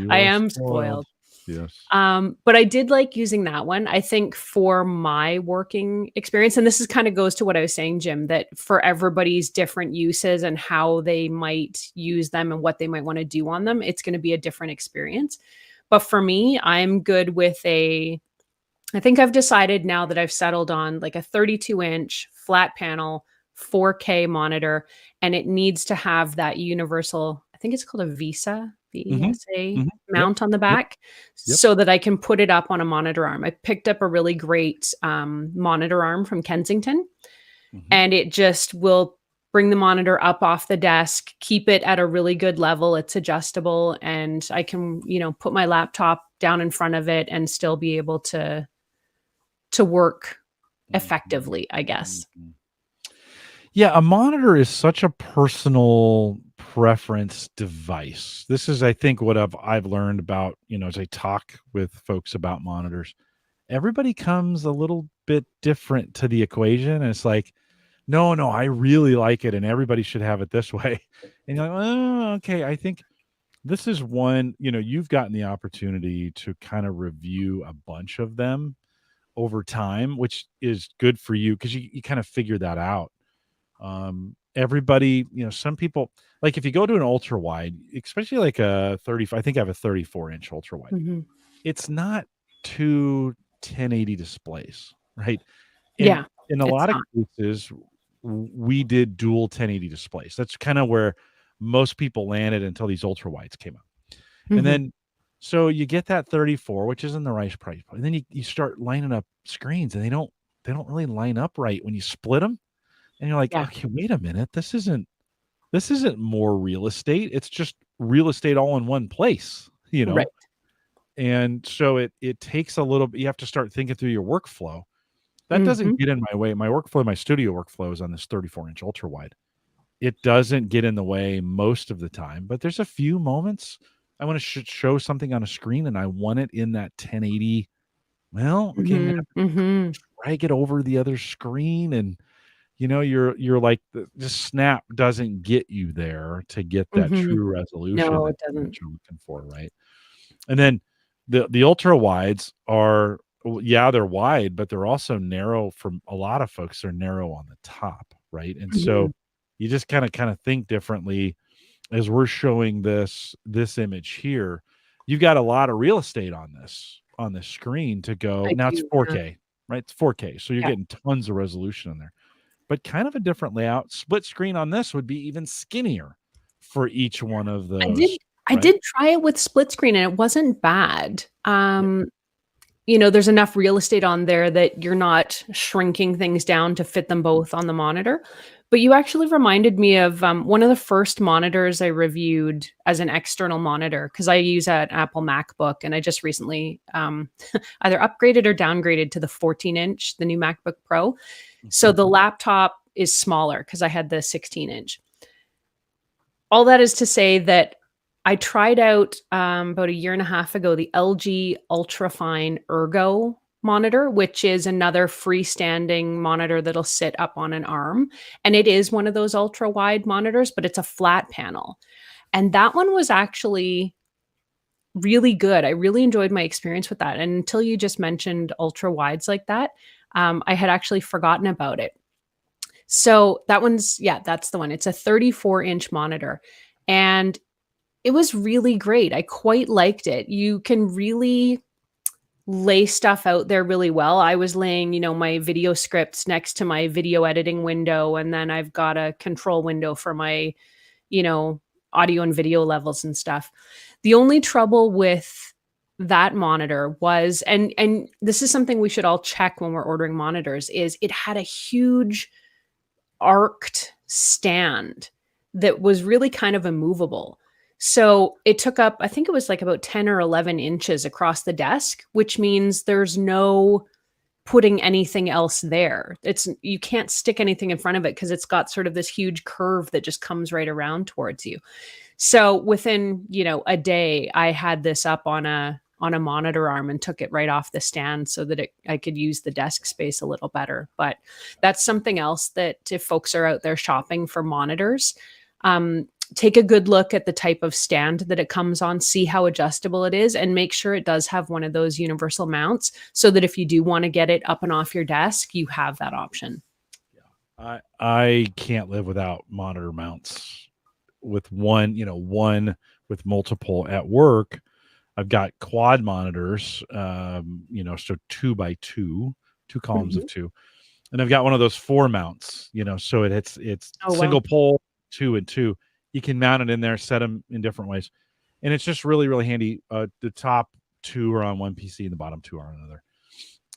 B: I am spoiled.
A: Yes.
B: But I did like using that one. I think for my working experience, and this is kind of goes to what I was saying, Jim, that for everybody's different uses and how they might use them and what they might want to do on them, it's going to be a different experience. But for me, I'm good with I think I've decided now that I've settled on like a 32-inch flat panel 4K monitor, and it needs to have that universal, I think it's called a VESA mount on the back, so that I can put it up on a monitor arm. I picked up a really great monitor arm from Kensington, and it just will bring the monitor up off the desk, keep it at a really good level. It's adjustable, and I can, put my laptop down in front of it and still be able to work effectively, I guess.
A: Yeah, a monitor is such a personal preference device. This is, I think, what I've learned about, as I talk with folks about monitors. Everybody comes a little bit different to the equation. And it's like, no, I really like it, and everybody should have it this way. And you're like, oh, okay. I think this is one, you've gotten the opportunity to kind of review a bunch of them over time, which is good for you because you kind of figure that out. Everybody, some people, like if you go to an ultra wide, especially like a 35, I think I have a 34-inch ultra wide. It's not two 1080 displays, right? And in a lot of cases, we did dual 1080 displays. That's kind of where most people landed until these ultra wides came out. And then, so you get that 34, which is in the right price point. And then you start lining up screens, and they don't really line up right when you split them. And you're like, okay, wait a minute. This isn't more real estate. It's just real estate all in one place, Right. And so it takes a little bit. You have to start thinking through your workflow. That doesn't get in my way. My workflow, my studio workflow is on this 34-inch ultra wide. It doesn't get in the way most of the time, but there's a few moments I want to show something on a screen and I want it in that 1080. Well, okay, drag it over the other screen, and you're like the snap doesn't get you there to get that true resolution.
B: No, it doesn't.
A: That you're looking for, right? And then the ultra wides are, they're wide, but they're also narrow. For a lot of folks, they're narrow on the top, right? And so you just kind of think differently. As we're showing this image here, you've got a lot of real estate on this screen to go. Now it's 4K, right? It's 4K, so you're getting tons of resolution in there. But kind of a different layout. Split screen on this would be even skinnier for each one of those.
B: I did try it with split screen, and it wasn't bad. There's enough real estate on there that you're not shrinking things down to fit them both on the monitor. But you actually reminded me of one of the first monitors I reviewed as an external monitor, because I use an Apple MacBook, and I just recently either upgraded or downgraded to the 14-inch, the new MacBook Pro. So the laptop is smaller because I had the 16-inch. All that is to say that I tried out about a year and a half ago the LG Ultrafine Ergo monitor, which is another freestanding monitor that'll sit up on an arm. And it is one of those ultra wide monitors, but it's a flat panel. And that one was actually really good. I really enjoyed my experience with that. And until you just mentioned ultra wides like that, I had actually forgotten about it. So that one's, yeah, that's the one. It's a 34-inch monitor. And it was really great. I quite liked it. You can really lay stuff out there really well. I was laying, my video scripts next to my video editing window. And then I've got a control window for my, audio and video levels and stuff. The only trouble with that monitor was, and this is something we should all check when we're ordering monitors, is it had a huge arced stand that was really kind of immovable. So it took up, I think it was like about 10 or 11 inches across the desk, which means there's no putting anything else there. You can't stick anything in front of it because it's got sort of this huge curve that just comes right around towards you. So within, a day, I had this up on a monitor arm and took it right off the stand so that I could use the desk space a little better. But that's something else that if folks are out there shopping for monitors, take a good look at the type of stand that it comes on, see how adjustable it is, and make sure it does have one of those universal mounts so that if you do want to get it up and off your desk, you have that option.
A: Yeah. I can't live without monitor mounts. With one with multiple at work. I've got quad monitors, so 2x2, two columns of two. And I've got one of those 4 mounts, so it's single pole, 2 and 2. You can mount it in there, set them in different ways. And it's just really, really handy. The top 2 are on one PC and the bottom 2 are on another.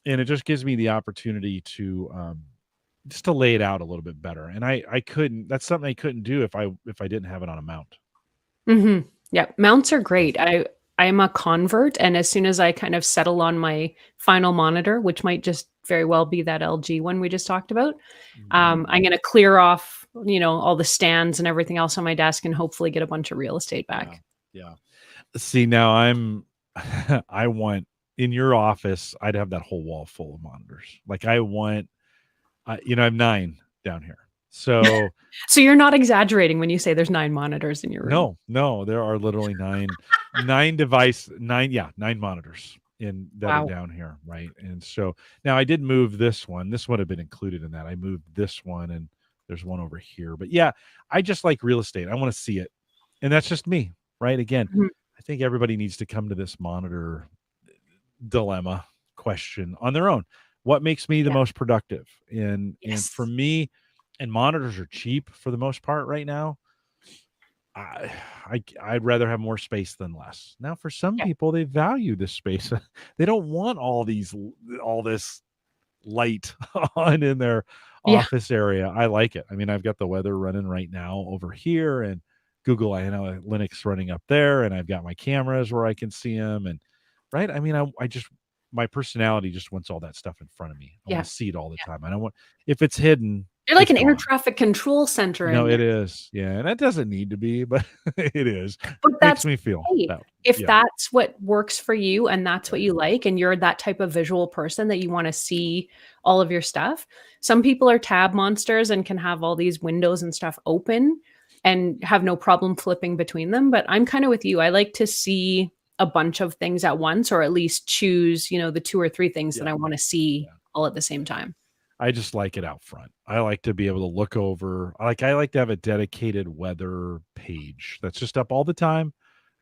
A: And it just gives me the opportunity to just to lay it out a little bit better. And that's something I couldn't do if I didn't have it on a mount.
B: Mm-hmm. Yeah. Mounts are great. I am a convert. And as soon as I kind of settle on my final monitor, which might just very well be that LG one we just talked about, I'm going to clear off, all the stands and everything else on my desk and hopefully get a bunch of real estate back.
A: Yeah. See, now I want in your office, I'd have that whole wall full of monitors. Like I have 9 down here. So,
B: so you're not exaggerating when you say there's 9 monitors in your room.
A: No, there are literally 9 monitors are down here. Right. And so now I did move this one. This would have been included in that. I moved this one and there's one over here, but yeah, I just like real estate. I want to see it. And that's just me. Right. Again, I think everybody needs to come to this monitor dilemma question on their own. What makes me the most productive? And for me, and monitors are cheap for the most part right now. I'd rather have more space than less. Now, for some people, they value this space. They don't want all this light on in their office area. I like it. I mean, I've got the weather running right now over here, and Google Linux running up there, and I've got my cameras where I can see them. And right, I mean, my personality just wants all that stuff in front of me. I want to see it all the time. I don't want if it's hidden.
B: You're like an air traffic control center.
A: No, it is. Yeah. And that doesn't need to be, but it is. But
B: that makes
A: me feel
B: if that's what works for you and that's what you like, and you're that type of visual person that you want to see all of your stuff. Some people are tab monsters and can have all these windows and stuff open and have no problem flipping between them. But I'm kind of with you. I like to see a bunch of things at once, or at least choose, the 2 or 3 things that I want to see all at the same time.
A: I just like it out front. I like to be able to look over. I like to have a dedicated weather page that's just up all the time.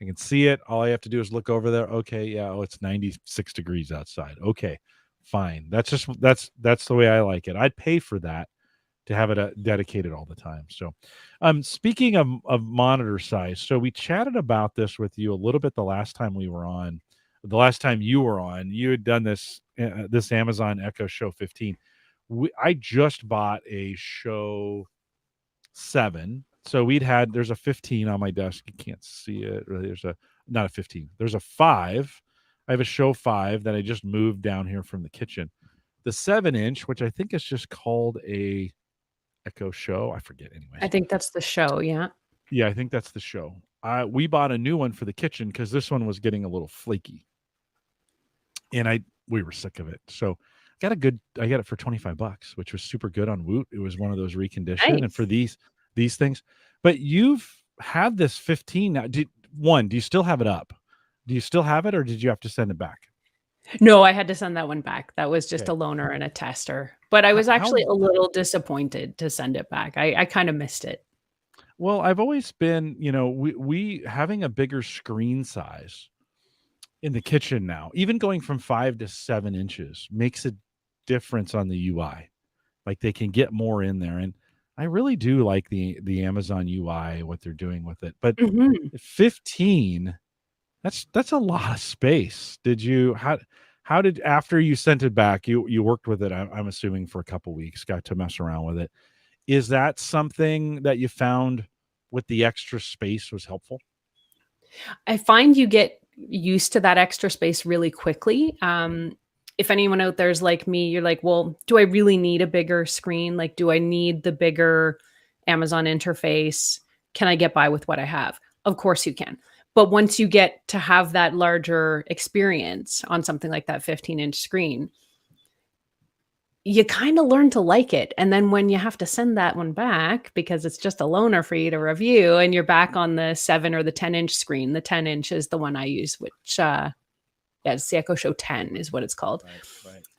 A: I can see it. All I have to do is look over there. Okay, it's 96 degrees outside. Okay, fine. That's the way I like it. I'd pay for that to have it dedicated all the time. So, speaking of monitor size, so we chatted about this with you a little bit the last time we were on. The last time you were on, you had done this Amazon Echo Show 15. I just bought a Show 7. So there's a 15 on my desk. You can't see it. There's not a 15. There's a 5. I have a Show 5 that I just moved down here from the kitchen. The 7-inch, which I think is just called a Echo Show. I forget anyway.
B: I think that's the Show. Yeah.
A: Yeah, I think that's the Show. We bought a new one for the kitchen because this one was getting a little flaky. And we were sick of it. So I got it for $25, which was super good on Woot. It was one of those reconditioned. Nice. And for these things, but you've had this 15 now. Do you still have it up? Do you still have it, or did you have to send it back?
B: No, I had to send that one back. That was just a loaner and a tester. but I was actually a little disappointed to send it back. I kind of missed it.
A: Well, I've always been, we having a bigger screen size in the kitchen now, even going from 5 to 7 inches makes a difference on the UI. Like they can get more in there. And I really do like the Amazon UI, what they're doing with it. But 15, that's a lot of space. How did, after you sent it back, you worked with it, I'm assuming, for a couple weeks, got to mess around with it. Is that something that you found with the extra space was helpful?
B: I find you get used to that extra space really quickly. If anyone out there is like me, you're like, well, do I really need a bigger screen? Like, do I need the bigger Amazon interface? Can I get by with what I have? Of course you can. But once you get to have that larger experience on something like that 15-inch screen, you kind of learn to like it. And then when you have to send that one back because it's just a loaner for you to review and you're back on the 7 or the 10-inch screen, the 10-inch is the one I use, which it's the Echo Show 10 is what it's called.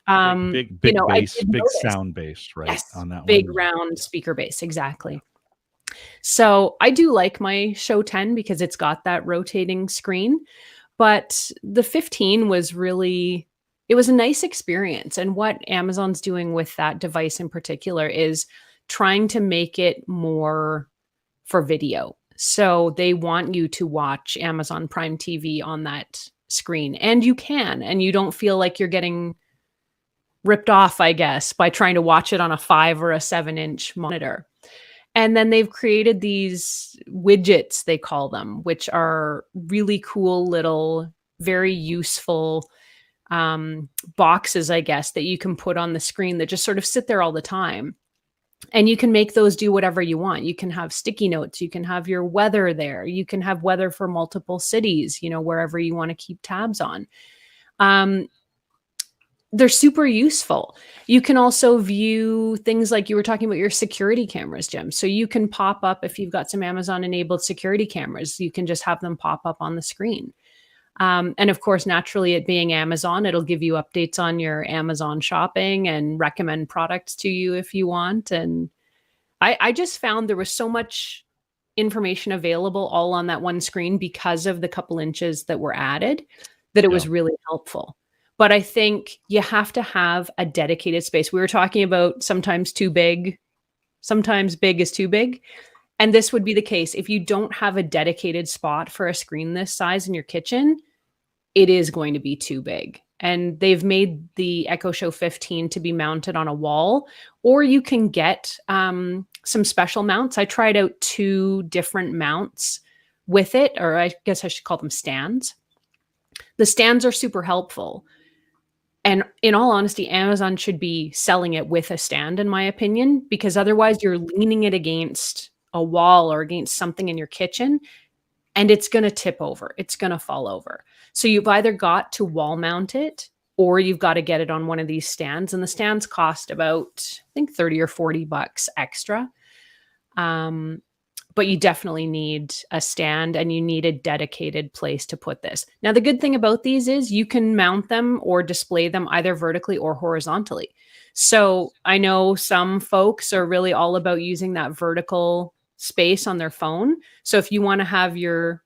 A: Right. Big bass, big sound base, right?
B: Yes,
A: on that
B: big
A: one.
B: round speaker base, exactly. So I do like my Show 10 because it's got that rotating screen, but the 15 was really, it was a nice experience. And what Amazon's doing with that device in particular is trying to make it more for video. So they want you to watch Amazon Prime TV on that screen, and you can, and you don't feel like you're getting ripped off, I guess, by trying to watch it on a 5 or a 7-inch monitor. And then they've created these widgets, they call them, which are really cool little, very useful boxes, I guess, that you can put on the screen that just sort of sit there all the time. And you can make those do whatever you want. You can have sticky notes. You can have your weather there. You can have weather for multiple cities, wherever you want to keep tabs on. They're super useful. You can also view things like you were talking about your security cameras, Jim. So you can pop up, if you've got some Amazon enabled security cameras, you can just have them pop up on the screen. And of course, naturally, it being Amazon, it'll give you updates on your Amazon shopping and recommend products to you if you want. And I just found there was so much information available all on that one screen because of the couple inches that were added that it was really helpful. But I think you have to have a dedicated space. We were talking about sometimes too big, sometimes big is too big. And this would be the case. If you don't have a dedicated spot for a screen this size in your kitchen, it is going to be too big. And they've made the Echo Show 15 to be mounted on a wall, or you can get some special mounts. I tried out 2 different mounts with it, or I guess I should call them stands. The stands are super helpful. And in all honesty, Amazon should be selling it with a stand, in my opinion, because otherwise you're leaning it against a wall or against something in your kitchen, and it's going to tip over. It's going to fall over. So you've either got to wall mount it, or you've got to get it on one of these stands. And the stands cost about, I think, 30 or 40 bucks extra. But you definitely need a stand, and you need a dedicated place to put this. Now, the good thing about these is you can mount them or display them either vertically or horizontally. So I know some folks are really all about using that vertical space on their phone. So if you want to have your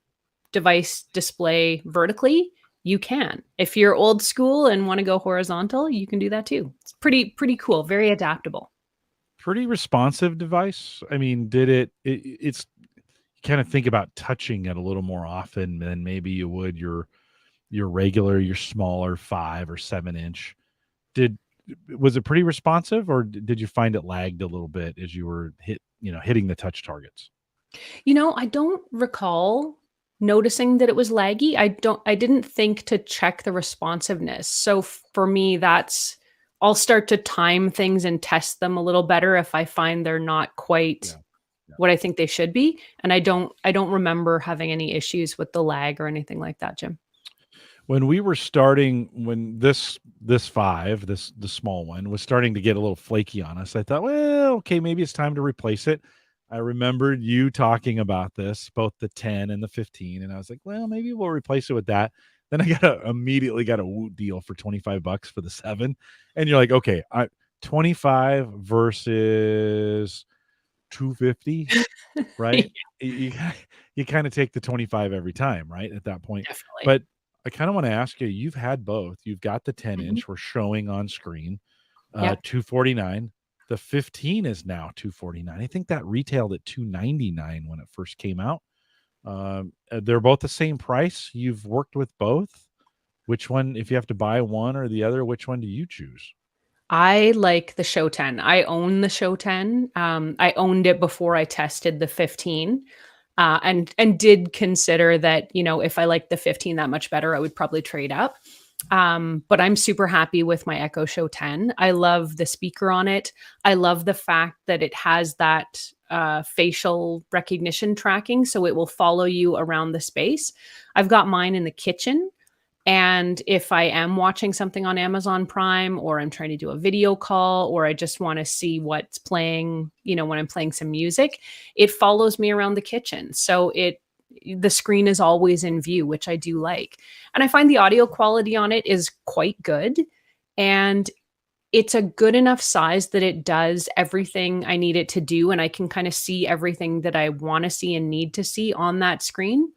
B: device display vertically, you can. If you're old school and want to go horizontal, you can do that too. It's pretty cool, very adaptable.
A: Pretty responsive device. I mean, it's you kind of think about touching it a little more often than maybe you would your regular, your smaller 5 or 7-inch. Was it pretty responsive, or did you find it lagged a little bit as you were hitting the touch targets?
B: I don't recall noticing that it was laggy. I didn't think to check the responsiveness. So for me, I'll start to time things and test them a little better if I find they're not quite what I think they should be. And I don't remember having any issues with the lag or anything like that, Jim.
A: When we were starting, when this 5, the small one, was starting to get a little flaky on us, I thought, well, okay, maybe it's time to replace it. I remembered you talking about this, both the 10 and the 15, and I was like, well, maybe we'll replace it with that. Then I immediately got a Woot deal for 25 bucks for the 7. And you're like, okay, 25 versus 250, right? you you kind of take the 25 every time, right? At that point.
B: Definitely.
A: But I kind of want to ask you, you've had both. You've got the 10-inch we're showing on screen,
B: Yep.
A: $249. The 15 is now $249. I think that retailed at $299 when it first came out. They're both the same price. You've worked with both. Which one, if you have to buy one or the other, which one do you choose?
B: I like the Show 10. I own the Show 10. I owned it before I tested the 15. And did consider that, you know, if I liked the 15 that much better, I would probably trade up. But I'm super happy with my Echo Show 10. I love the speaker on it. I love the fact that it has that facial recognition tracking, so it will follow you around the space. I've got mine in the kitchen. And if I am watching something on Amazon Prime, or I'm trying to do a video call, or I just want to see what's playing, you know, when I'm playing some music, it follows me around the kitchen. So the screen is always in view, which I do like. And I find the audio quality on it is quite good. And it's a good enough size that it does everything I need it to do. And I can kind of see everything that I want to see and need to see on that screen.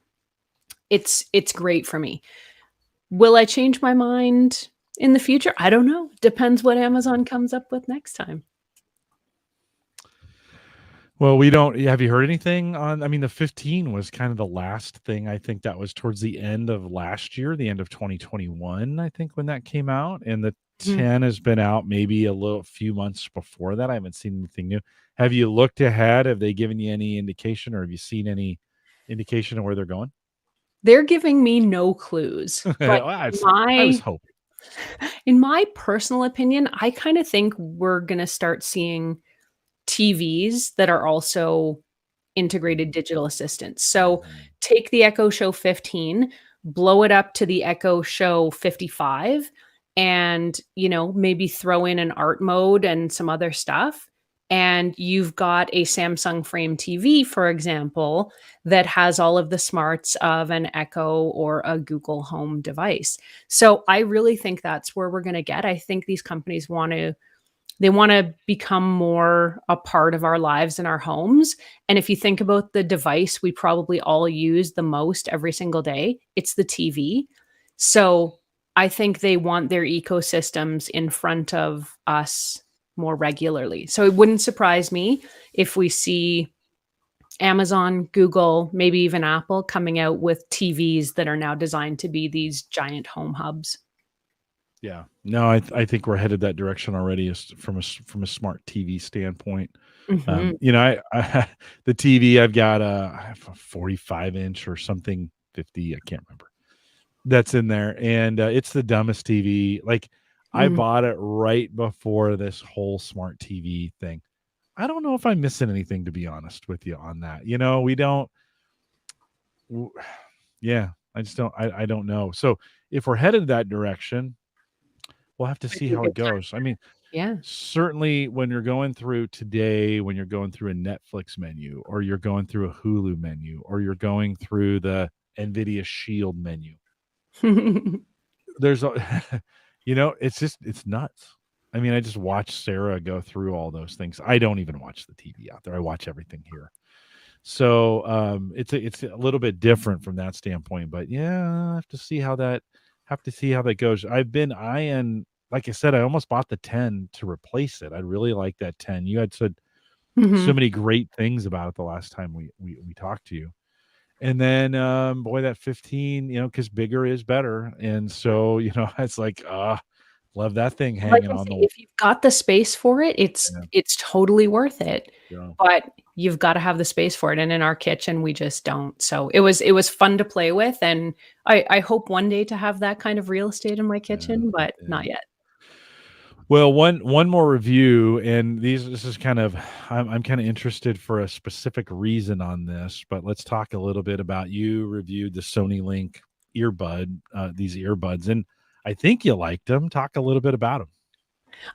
B: It's great for me. Will I change my mind in the future? I don't know. Depends what Amazon comes up with next time.
A: Well, we don't. Have you heard anything on? I mean, the 15 was kind of the last thing. I think that was towards the end of last year, the end of 2021, I think, when that came out. And the 10 has been out maybe a few months before that. I haven't seen anything new. Have you looked ahead? Have they given you any indication, or have you seen any indication of where they're going?
B: They're giving me no clues. But
A: I was hoping.
B: In my personal opinion, I kind of think we're going to start seeing TVs that are also integrated digital assistants. So take the Echo Show 15, blow it up to the Echo Show 55, and, you know, maybe throw in an art mode and some other stuff. And you've got a Samsung Frame TV, for example, that has all of the smarts of an Echo or a Google Home device. So I really think that's where we're going to get. I think these companies want to become more a part of our lives and our homes. And if you think about the device we probably all use the most every single day, it's the TV. So I think they want their ecosystems in front of us more regularly. So it wouldn't surprise me if we see Amazon, Google, maybe even Apple coming out with TVs that are now designed to be these giant home hubs.
A: Yeah, no, I think we're headed that direction already, from a smart TV standpoint. You know, I the TV I've got I have a 45-inch or something, 50, I can't remember. That's in there, and it's the dumbest TV. Like, I bought it right before this whole smart TV thing. I don't know if I'm missing anything, to be honest with you, on that. You know, we don't. Yeah, I just don't. I don't know. So if we're headed that direction, we'll have to see how it goes. I mean,
B: yeah,
A: certainly when you're going through today, when you're going through a Netflix menu, or you're going through a Hulu menu, or you're going through the NVIDIA Shield menu, there's a, you know, it's nuts. I mean, I just watched Sarah go through all those things. I don't even watch the TV out there. I watch everything here. So it's a little bit different from that standpoint. But yeah, I have to see how that goes. I've been eyeing, like I said, I almost bought the 10 to replace it. I really like that 10. You had said so many great things about it the last time we talked to you. And then boy, that 15, you know, because bigger is better. And so, you know, it's like love that thing hanging on the wall.
B: If you've got the space for it, it's totally worth it. Yeah. But you've got to have the space for it. And in our kitchen, we just don't. So it was fun to play with. And I hope one day to have that kind of real estate in my kitchen, but not yet.
A: Well, one more review, and this is kind of, I'm kind of interested for a specific reason on this, but let's talk a little bit about, you reviewed the Sony Link earbud, these earbuds, and I think you liked them. Talk a little bit about them.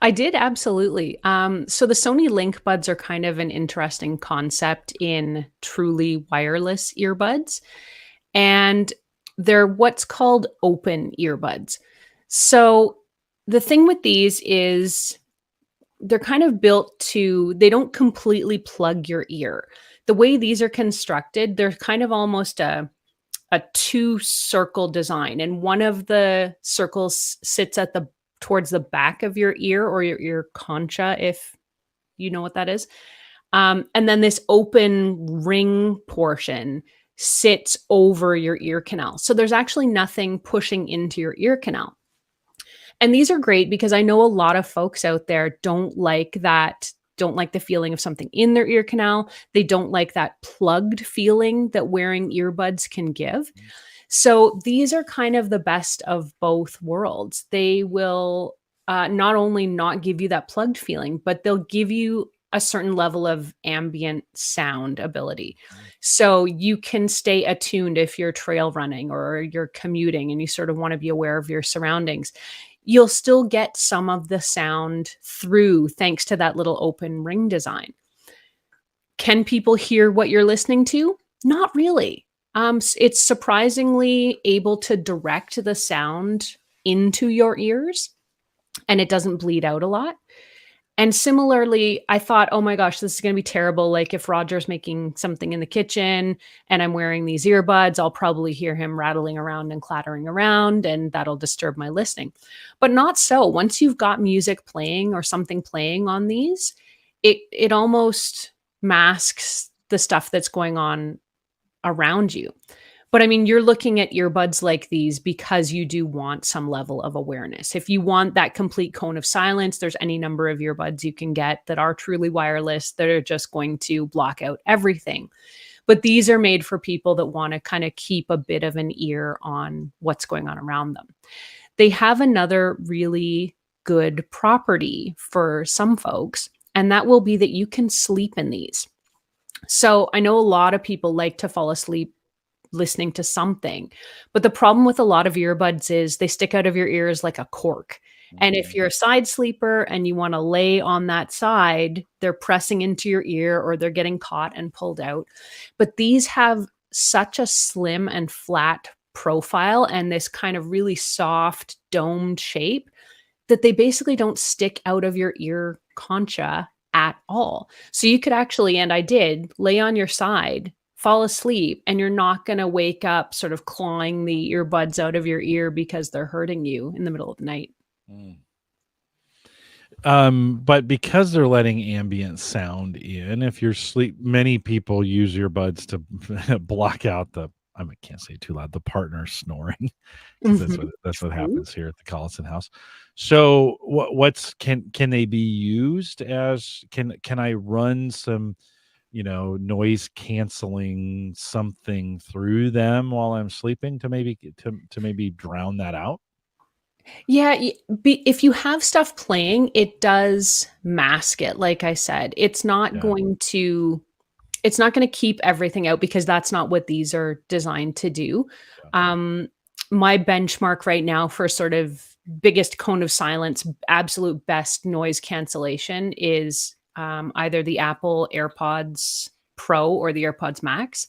B: I did, absolutely. So the Sony Link buds are kind of an interesting concept in truly wireless earbuds, and they're what's called open earbuds. So the thing with these is kind of built to, they don't completely plug your ear. The way these are constructed, they're kind of almost a two-circle design, and one of the circles sits towards the back of your ear, or your ear concha, if you know what that is. And then this open ring portion sits over your ear canal. So there's actually nothing pushing into your ear canal. And these are great because I know a lot of folks out there don't like the feeling of something in their ear canal. They don't like that plugged feeling that wearing earbuds can give. So these are kind of the best of both worlds. They will not only not give you that plugged feeling, but they'll give you a certain level of ambient sound ability. So you can stay attuned if you're trail running or you're commuting and you sort of want to be aware of your surroundings. You'll still get some of the sound through thanks to that little open ring design. Can people hear what you're listening to? Not really. It's surprisingly able to direct the sound into your ears, and it doesn't bleed out a lot. And similarly, I thought, oh my gosh, this is going to be terrible. Like if Roger's making something in the kitchen and I'm wearing these earbuds, I'll probably hear him rattling around and clattering around, and that'll disturb my listening. But not so. Once you've got music playing or something playing on these, it almost masks the stuff that's going on around you. But I mean, you're looking at earbuds like these because you do want some level of awareness. If you want that complete cone of silence, there's any number of earbuds you can get that are truly wireless that are just going to block out everything. But these are made for people that want to kind of keep a bit of an ear on what's going on around them. They have another really good property for some folks, and that will be that you can sleep in these. So I know a lot of people like to fall asleep listening to something, but the problem with a lot of earbuds is they stick out of your ears like a cork. And if you're a side sleeper and you want to lay on that side, they're pressing into your ear or they're getting caught and pulled out. But these have such a slim and flat profile and this kind of really soft domed shape that they basically don't stick out of your ear concha at all. So you could actually, and I did, lay on your side, fall asleep, and you're not going to wake up sort of clawing the earbuds out of your ear because they're hurting you in the middle of the night.
A: But because they're letting ambient sound in, if you're sleep, many people use earbuds to block out I can't say it too loud, the partner snoring. That's what happens here at the Collison house. So can they be used as, can I run some, noise canceling something through them while I'm sleeping to maybe drown that out?
B: Yeah, if you have stuff playing, it does mask it. Like I said, it's not going to keep everything out because that's not what these are designed to do. My benchmark right now for sort of biggest cone of silence, absolute best noise cancellation is either the Apple AirPods Pro or the AirPods Max.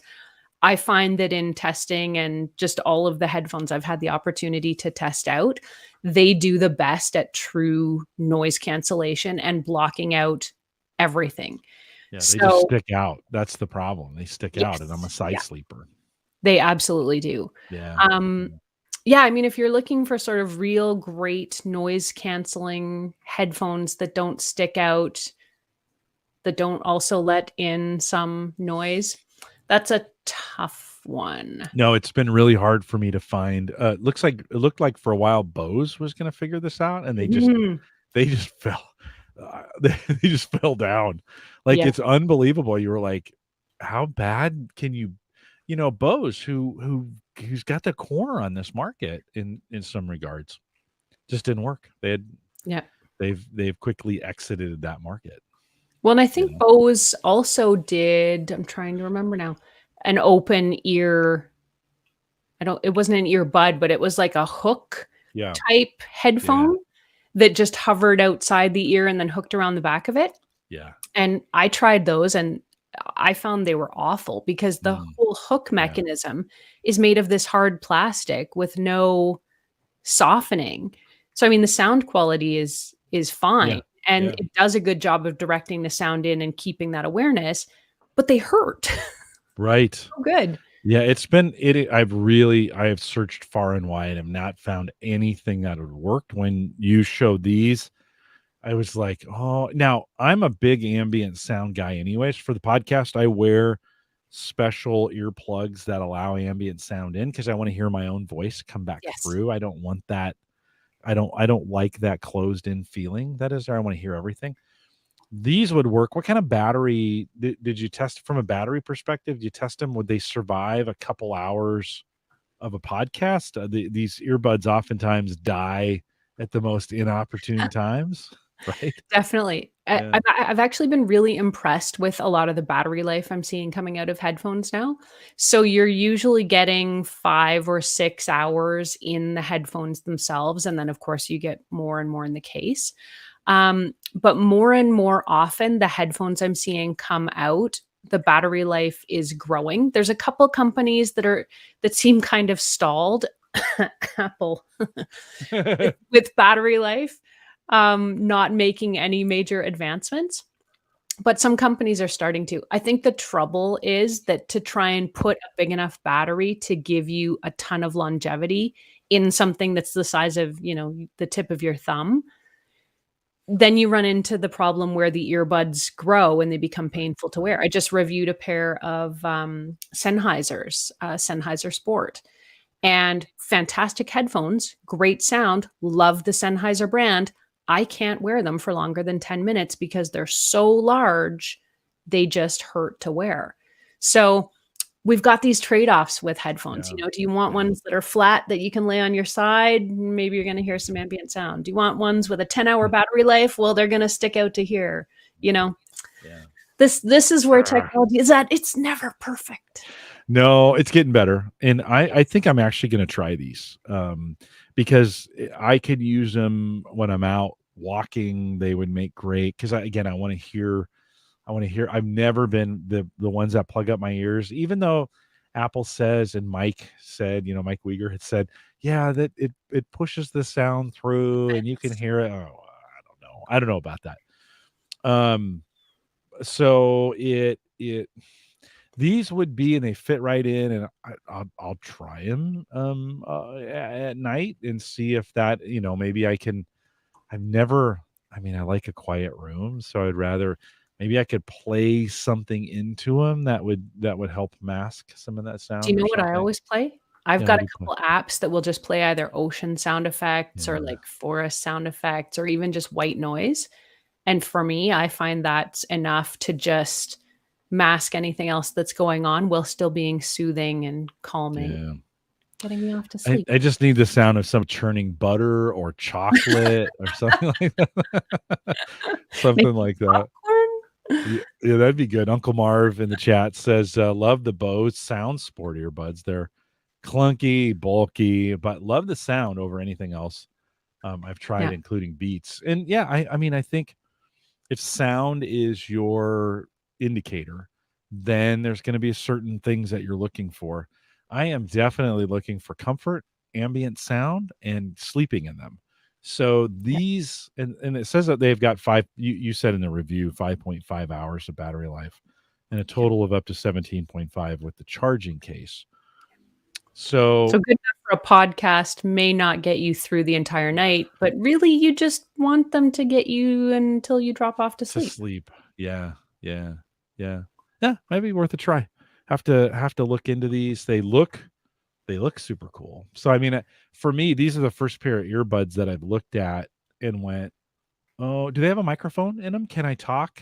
B: I find that in testing and just all of the headphones I've had the opportunity to test out, they do the best at true noise cancellation and blocking out everything.
A: Yeah, they just stick out. That's the problem. They stick out, and I'm a side sleeper.
B: They absolutely do.
A: Yeah.
B: Yeah, I mean, if you're looking for sort of real great noise canceling headphones that don't stick out, that don't also let in some noise, that's a tough one.
A: No, it's been really hard for me to find. It looked like for a while Bose was going to figure this out, and they just fell. They just fell down. Like it's unbelievable. You were like, how bad can you, Bose, who's got the corner on this market in some regards, just didn't work. They've quickly exited that market.
B: Well, and I think Bose also did, I'm trying to remember now, an open ear. It wasn't an earbud, but it was like a hook type headphone that just hovered outside the ear and then hooked around the back of it.
A: Yeah.
B: And I tried those and I found they were awful because the whole hook mechanism is made of this hard plastic with no softening. So, I mean, the sound quality is fine. and it does a good job of directing the sound in and keeping that awareness, but they hurt.
A: Right.
B: So good.
A: Yeah, it's been I have searched far and wide and have not found anything that would work. When you showed these, I was like, oh, now I'm a big ambient sound guy anyways. For the podcast, I wear special earplugs that allow ambient sound in because I want to hear my own voice come back through. I don't want that. I don't like that closed in feeling that is there. I want to hear everything. These would work. What kind of battery did you test from a battery perspective? Did you test them? Would they survive a couple hours of a podcast? These earbuds oftentimes die at the most inopportune times, right?
B: Definitely.
A: Yeah.
B: I've actually been really impressed with a lot of the battery life I'm seeing coming out of headphones now. So you're usually getting 5 or 6 hours in the headphones themselves. And then, of course, you get more and more in the case. But more and more often, the headphones I'm seeing come out, the battery life is growing. There's a couple companies that seem kind of stalled, Apple, with battery life, not making any major advancements. But some companies are starting to. I think the trouble is that to try and put a big enough battery to give you a ton of longevity in something that's the size of, the tip of your thumb, then you run into the problem where the earbuds grow and they become painful to wear. I just reviewed a pair of Sennheisers, Sennheiser Sport, and fantastic headphones, great sound, love the Sennheiser brand. I can't wear them for longer than 10 minutes because they're so large, they just hurt to wear. So we've got these trade-offs with headphones. Do you want ones that are flat that you can lay on your side? Maybe you're going to hear some ambient sound. Do you want ones with a 10-hour battery life? Well, they're going to stick out to here. This is where technology is at. It's never perfect.
A: No, it's getting better. And I think I'm actually going to try these because I could use them when I'm out walking. They would make great because I want to hear. I've never been the ones that plug up my ears, even though Apple says, and Mike said, Mike Uyghur had said, that it pushes the sound through and you can hear it. Oh, I don't know about that. So these would be, and they fit right in, and I'll try them at night and see if that, maybe I can. I like a quiet room, so I'd rather. Maybe I could play something into them that would help mask some of that sound.
B: Do you know what I always play? I've got a couple apps that will just play either ocean sound effects or like forest sound effects or even just white noise. And for me, I find that's enough to just mask anything else that's going on while still being soothing and calming. Yeah. Getting me off to sleep.
A: I just need the sound of some churning butter or chocolate or something like that. Something like that. Yeah, that'd be good. Uncle Marv in the chat says, love the Bose Sound Sport earbuds. They're clunky, bulky, but love the sound over anything else. I've tried, including Beats. And I think if sound is your indicator, then there's going to be certain things that you're looking for. I am definitely looking for comfort, ambient sound, and sleeping in them. So these, and it says that they've got you said in the review, 5.5 hours of battery life and a total of up to 17.5 with the charging case. So
B: good enough for a podcast may not get you through the entire night, but really you just want them to get you until you drop off to sleep.
A: Yeah. Maybe worth a try. Have to look into these. They look super cool. So, for me, these are the first pair of earbuds that I've looked at and went, oh, do they have a microphone in them? Can I talk?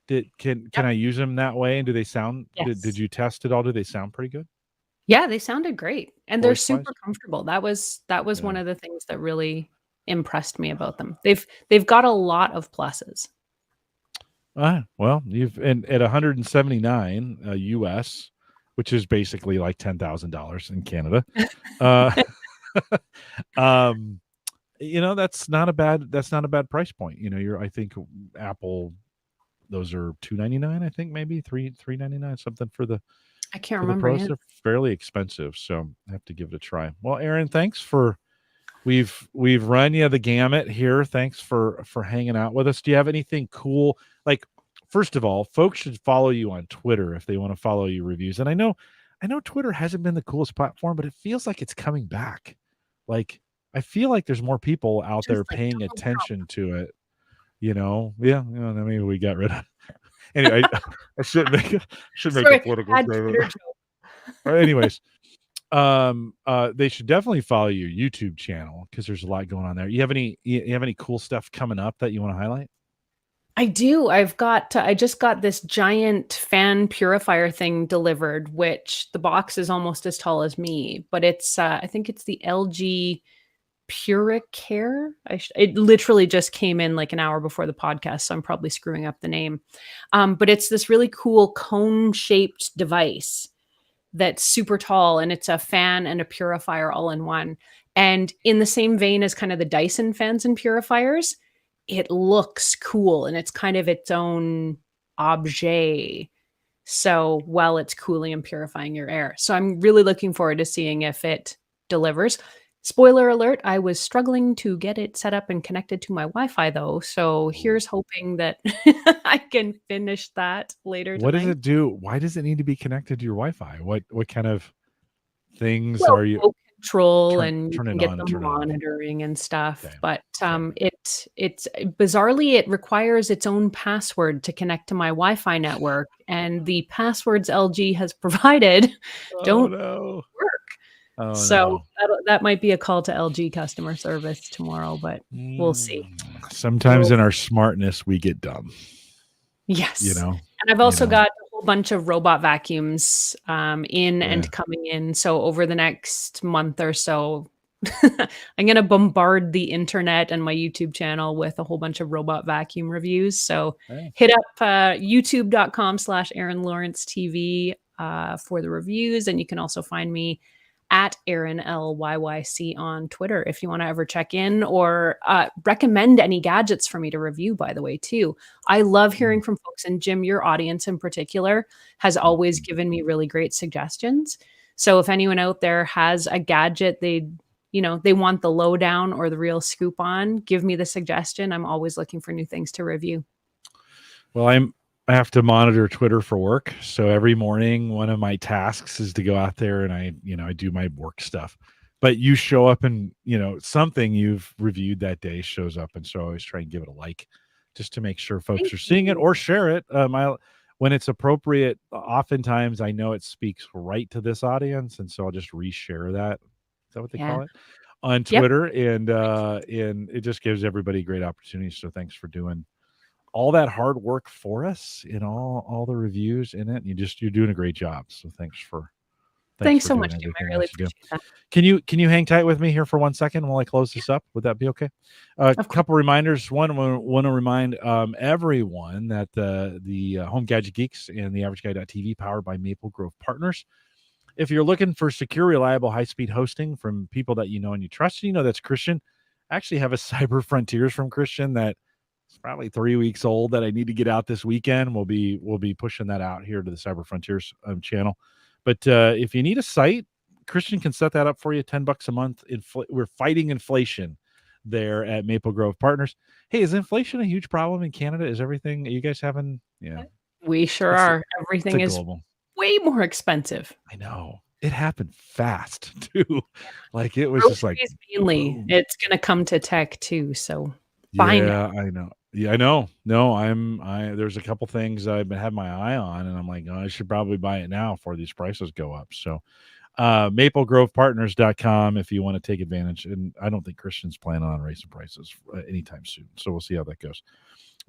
A: Can I use them that way? And do they sound, did you test it all? Do they sound pretty good?
B: Yeah, they sounded great. And they're super comfortable. That was one of the things that really impressed me about them. They've got a lot of pluses.
A: Well, and at 179 US, which is basically like $10,000 in Canada. That's not a bad price point. I think Apple, those are $299, I think maybe $399, something for the.
B: I can't remember.
A: They're fairly expensive, so I have to give it a try. Well, Erin, thanks for we've run you the gamut here. Thanks for hanging out with us. Do you have anything cool? Like, first of all, folks should follow you on Twitter if they want to follow your reviews. And I know Twitter hasn't been the coolest platform, but it feels like it's coming back. Like, I feel like there's more people out there paying attention to it. Yeah. Maybe we got rid of. Anyway, I should make a political statement. Anyways, they should definitely follow your YouTube channel because there's a lot going on there. You have any cool stuff coming up that you want to highlight?
B: I do. I just got this giant fan purifier thing delivered, which the box is almost as tall as me, but it's I think it's the LG Puricare. It literally just came in like an hour before the podcast, so I'm probably screwing up the name. But it's this really cool cone-shaped device that's super tall, and it's a fan and a purifier all in one. And in the same vein as kind of the Dyson fans and purifiers, it looks cool, and it's kind of its own objet. So while it's cooling and purifying your air. So I'm really looking forward to seeing if it delivers. Spoiler alert, I was struggling to get it set up and connected to my Wi-Fi though. So here's hoping that I can finish that later tonight.
A: What does it do? Why does it need to be connected to your Wi-Fi? What kind of things are you
B: control and you can get the monitoring and stuff? Okay. But it's bizarrely, it requires its own password to connect to my Wi-Fi network, and the passwords LG has provided don't work. So that might be a call to LG customer service tomorrow, but we'll see.
A: Sometimes in our smartness, we get dumb.
B: Yes. And I've also got a whole bunch of robot vacuums and coming in. So over the next month or so, I'm going to bombard the internet and my YouTube channel with a whole bunch of robot vacuum reviews. So hit up youtube.com/Erin Lawrence TV for the reviews. And you can also find me at Erin LYYC on Twitter if you want to ever check in or recommend any gadgets for me to review, by the way, too. I love hearing from folks, and Jim, your audience in particular has always given me really great suggestions. So if anyone out there has a gadget they want the lowdown or the real scoop on, give me the suggestion. I'm always looking for new things to review.
A: Well, I have to monitor Twitter for work. So every morning, one of my tasks is to go out there and I do my work stuff, but you show up and, something you've reviewed that day shows up. And so I always try and give it a like just to make sure folks are seeing it or share it. When it's appropriate, oftentimes I know it speaks right to this audience. And so I'll just reshare that. Is that what they call it on Twitter? Yep. And it just gives everybody great opportunities. So thanks for doing all that hard work for us in all the reviews in it. You're doing a great job. So thanks
B: so much, Jim. I really appreciate that.
A: Can you hang tight with me here for 1 second while I close this up? Would that be okay? A couple reminders. One, I want to remind everyone that the Home Gadget Geeks and the AverageGuy.tv, powered by Maple Grove Partners. If you're looking for secure, reliable, high-speed hosting from people that you know and you trust, that's Christian. I actually have a Cyber Frontiers from Christian that it's probably 3 weeks old that I need to get out this weekend. We'll be pushing that out here to the Cyber Frontiers channel. But if you need a site, Christian can set that up for you. $10 a month. We're fighting inflation there at Maple Grove Partners. Hey, is inflation a huge problem in Canada? Is everything? Are you guys having? Yeah,
B: we sure are. Everything is global. Way more expensive.
A: I know. It happened fast too. Like it was just like
B: mainly. Boom. It's going to come to tech too. So
A: I know. Yeah, I know. No, there's a couple things I've been having my eye on, and I'm like, I should probably buy it now before these prices go up. So, maplegrovepartners.com if you want to take advantage. And I don't think Christian's planning on raising prices anytime soon. So we'll see how that goes.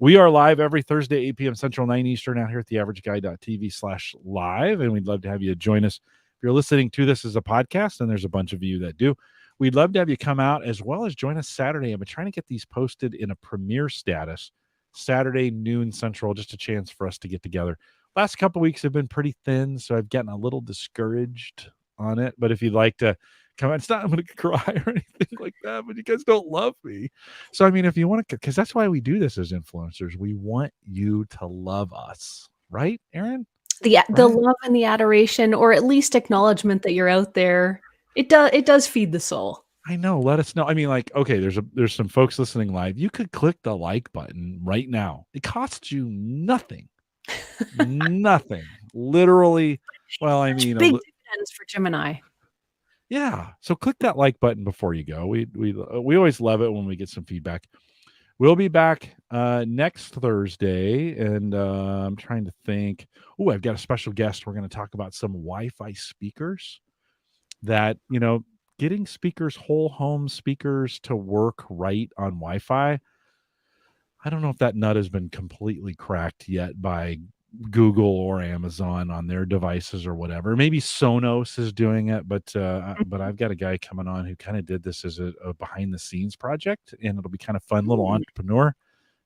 A: We are live every Thursday, 8 p.m. Central, 9 Eastern, out here at theaverageguy.tv/live. And we'd love to have you join us. If you're listening to this as a podcast, and there's a bunch of you that do, we'd love to have you come out as well as join us Saturday. I've been trying to get these posted in a premiere status, Saturday, noon Central, just a chance for us to get together. Last couple of weeks have been pretty thin, so I've gotten a little discouraged on it. But if you'd like to come out, it's not I'm going to cry or anything like that, but you guys don't love me. So, I mean, if you want to, because that's why we do this as influencers. We want you to love us. Right, Erin?
B: The love and the adoration, or at least acknowledgement that you're out there. It does feed the soul.
A: I know. Let us know. I mean, like, okay, there's some folks listening live. You could click the like button right now. It costs you nothing. Nothing. Literally. Well, I mean,
B: big dividends for Gemini.
A: Yeah. So click that like button before you go. We always love it when we get some feedback. We'll be back next Thursday, and I'm trying to think. Oh, I've got a special guest. We're going to talk about some Wi-Fi speakers that, getting speakers, whole home speakers to work right on Wi-Fi. I don't know if that nut has been completely cracked yet by Google or Amazon on their devices or whatever. Maybe Sonos is doing it, but I've got a guy coming on who kind of did this as a behind the scenes project, and it'll be kind of fun, little entrepreneur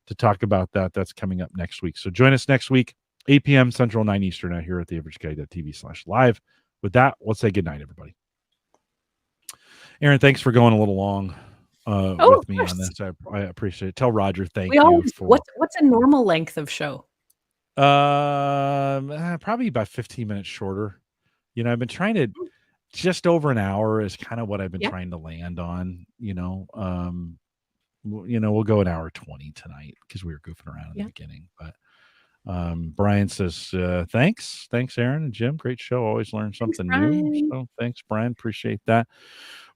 A: to talk about that. That's coming up next week. So join us next week, 8 p.m. Central, 9 Eastern, out here at theaverageguy.tv/live. With that, let's say goodnight, everybody. Erin, thanks for going a little long with me on this. I appreciate it. Tell Roger thank you.
B: What's a normal length of show?
A: Probably about 15 minutes shorter. I've been trying to just over an hour is kind of what I've been trying to land on. We'll go an hour 20 tonight because we were goofing around in the beginning. But Brian says thanks, Erin and Jim. Great show. Always learn something new. So thanks, Brian. Appreciate that.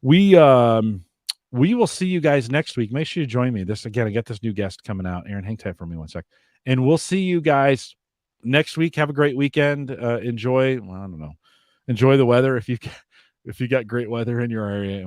A: We will see you guys next week. Make sure you join me. I got this new guest coming out. Erin, hang tight for me one sec. And we'll see you guys next week. Have a great weekend. Enjoy the weather if you got great weather in your area.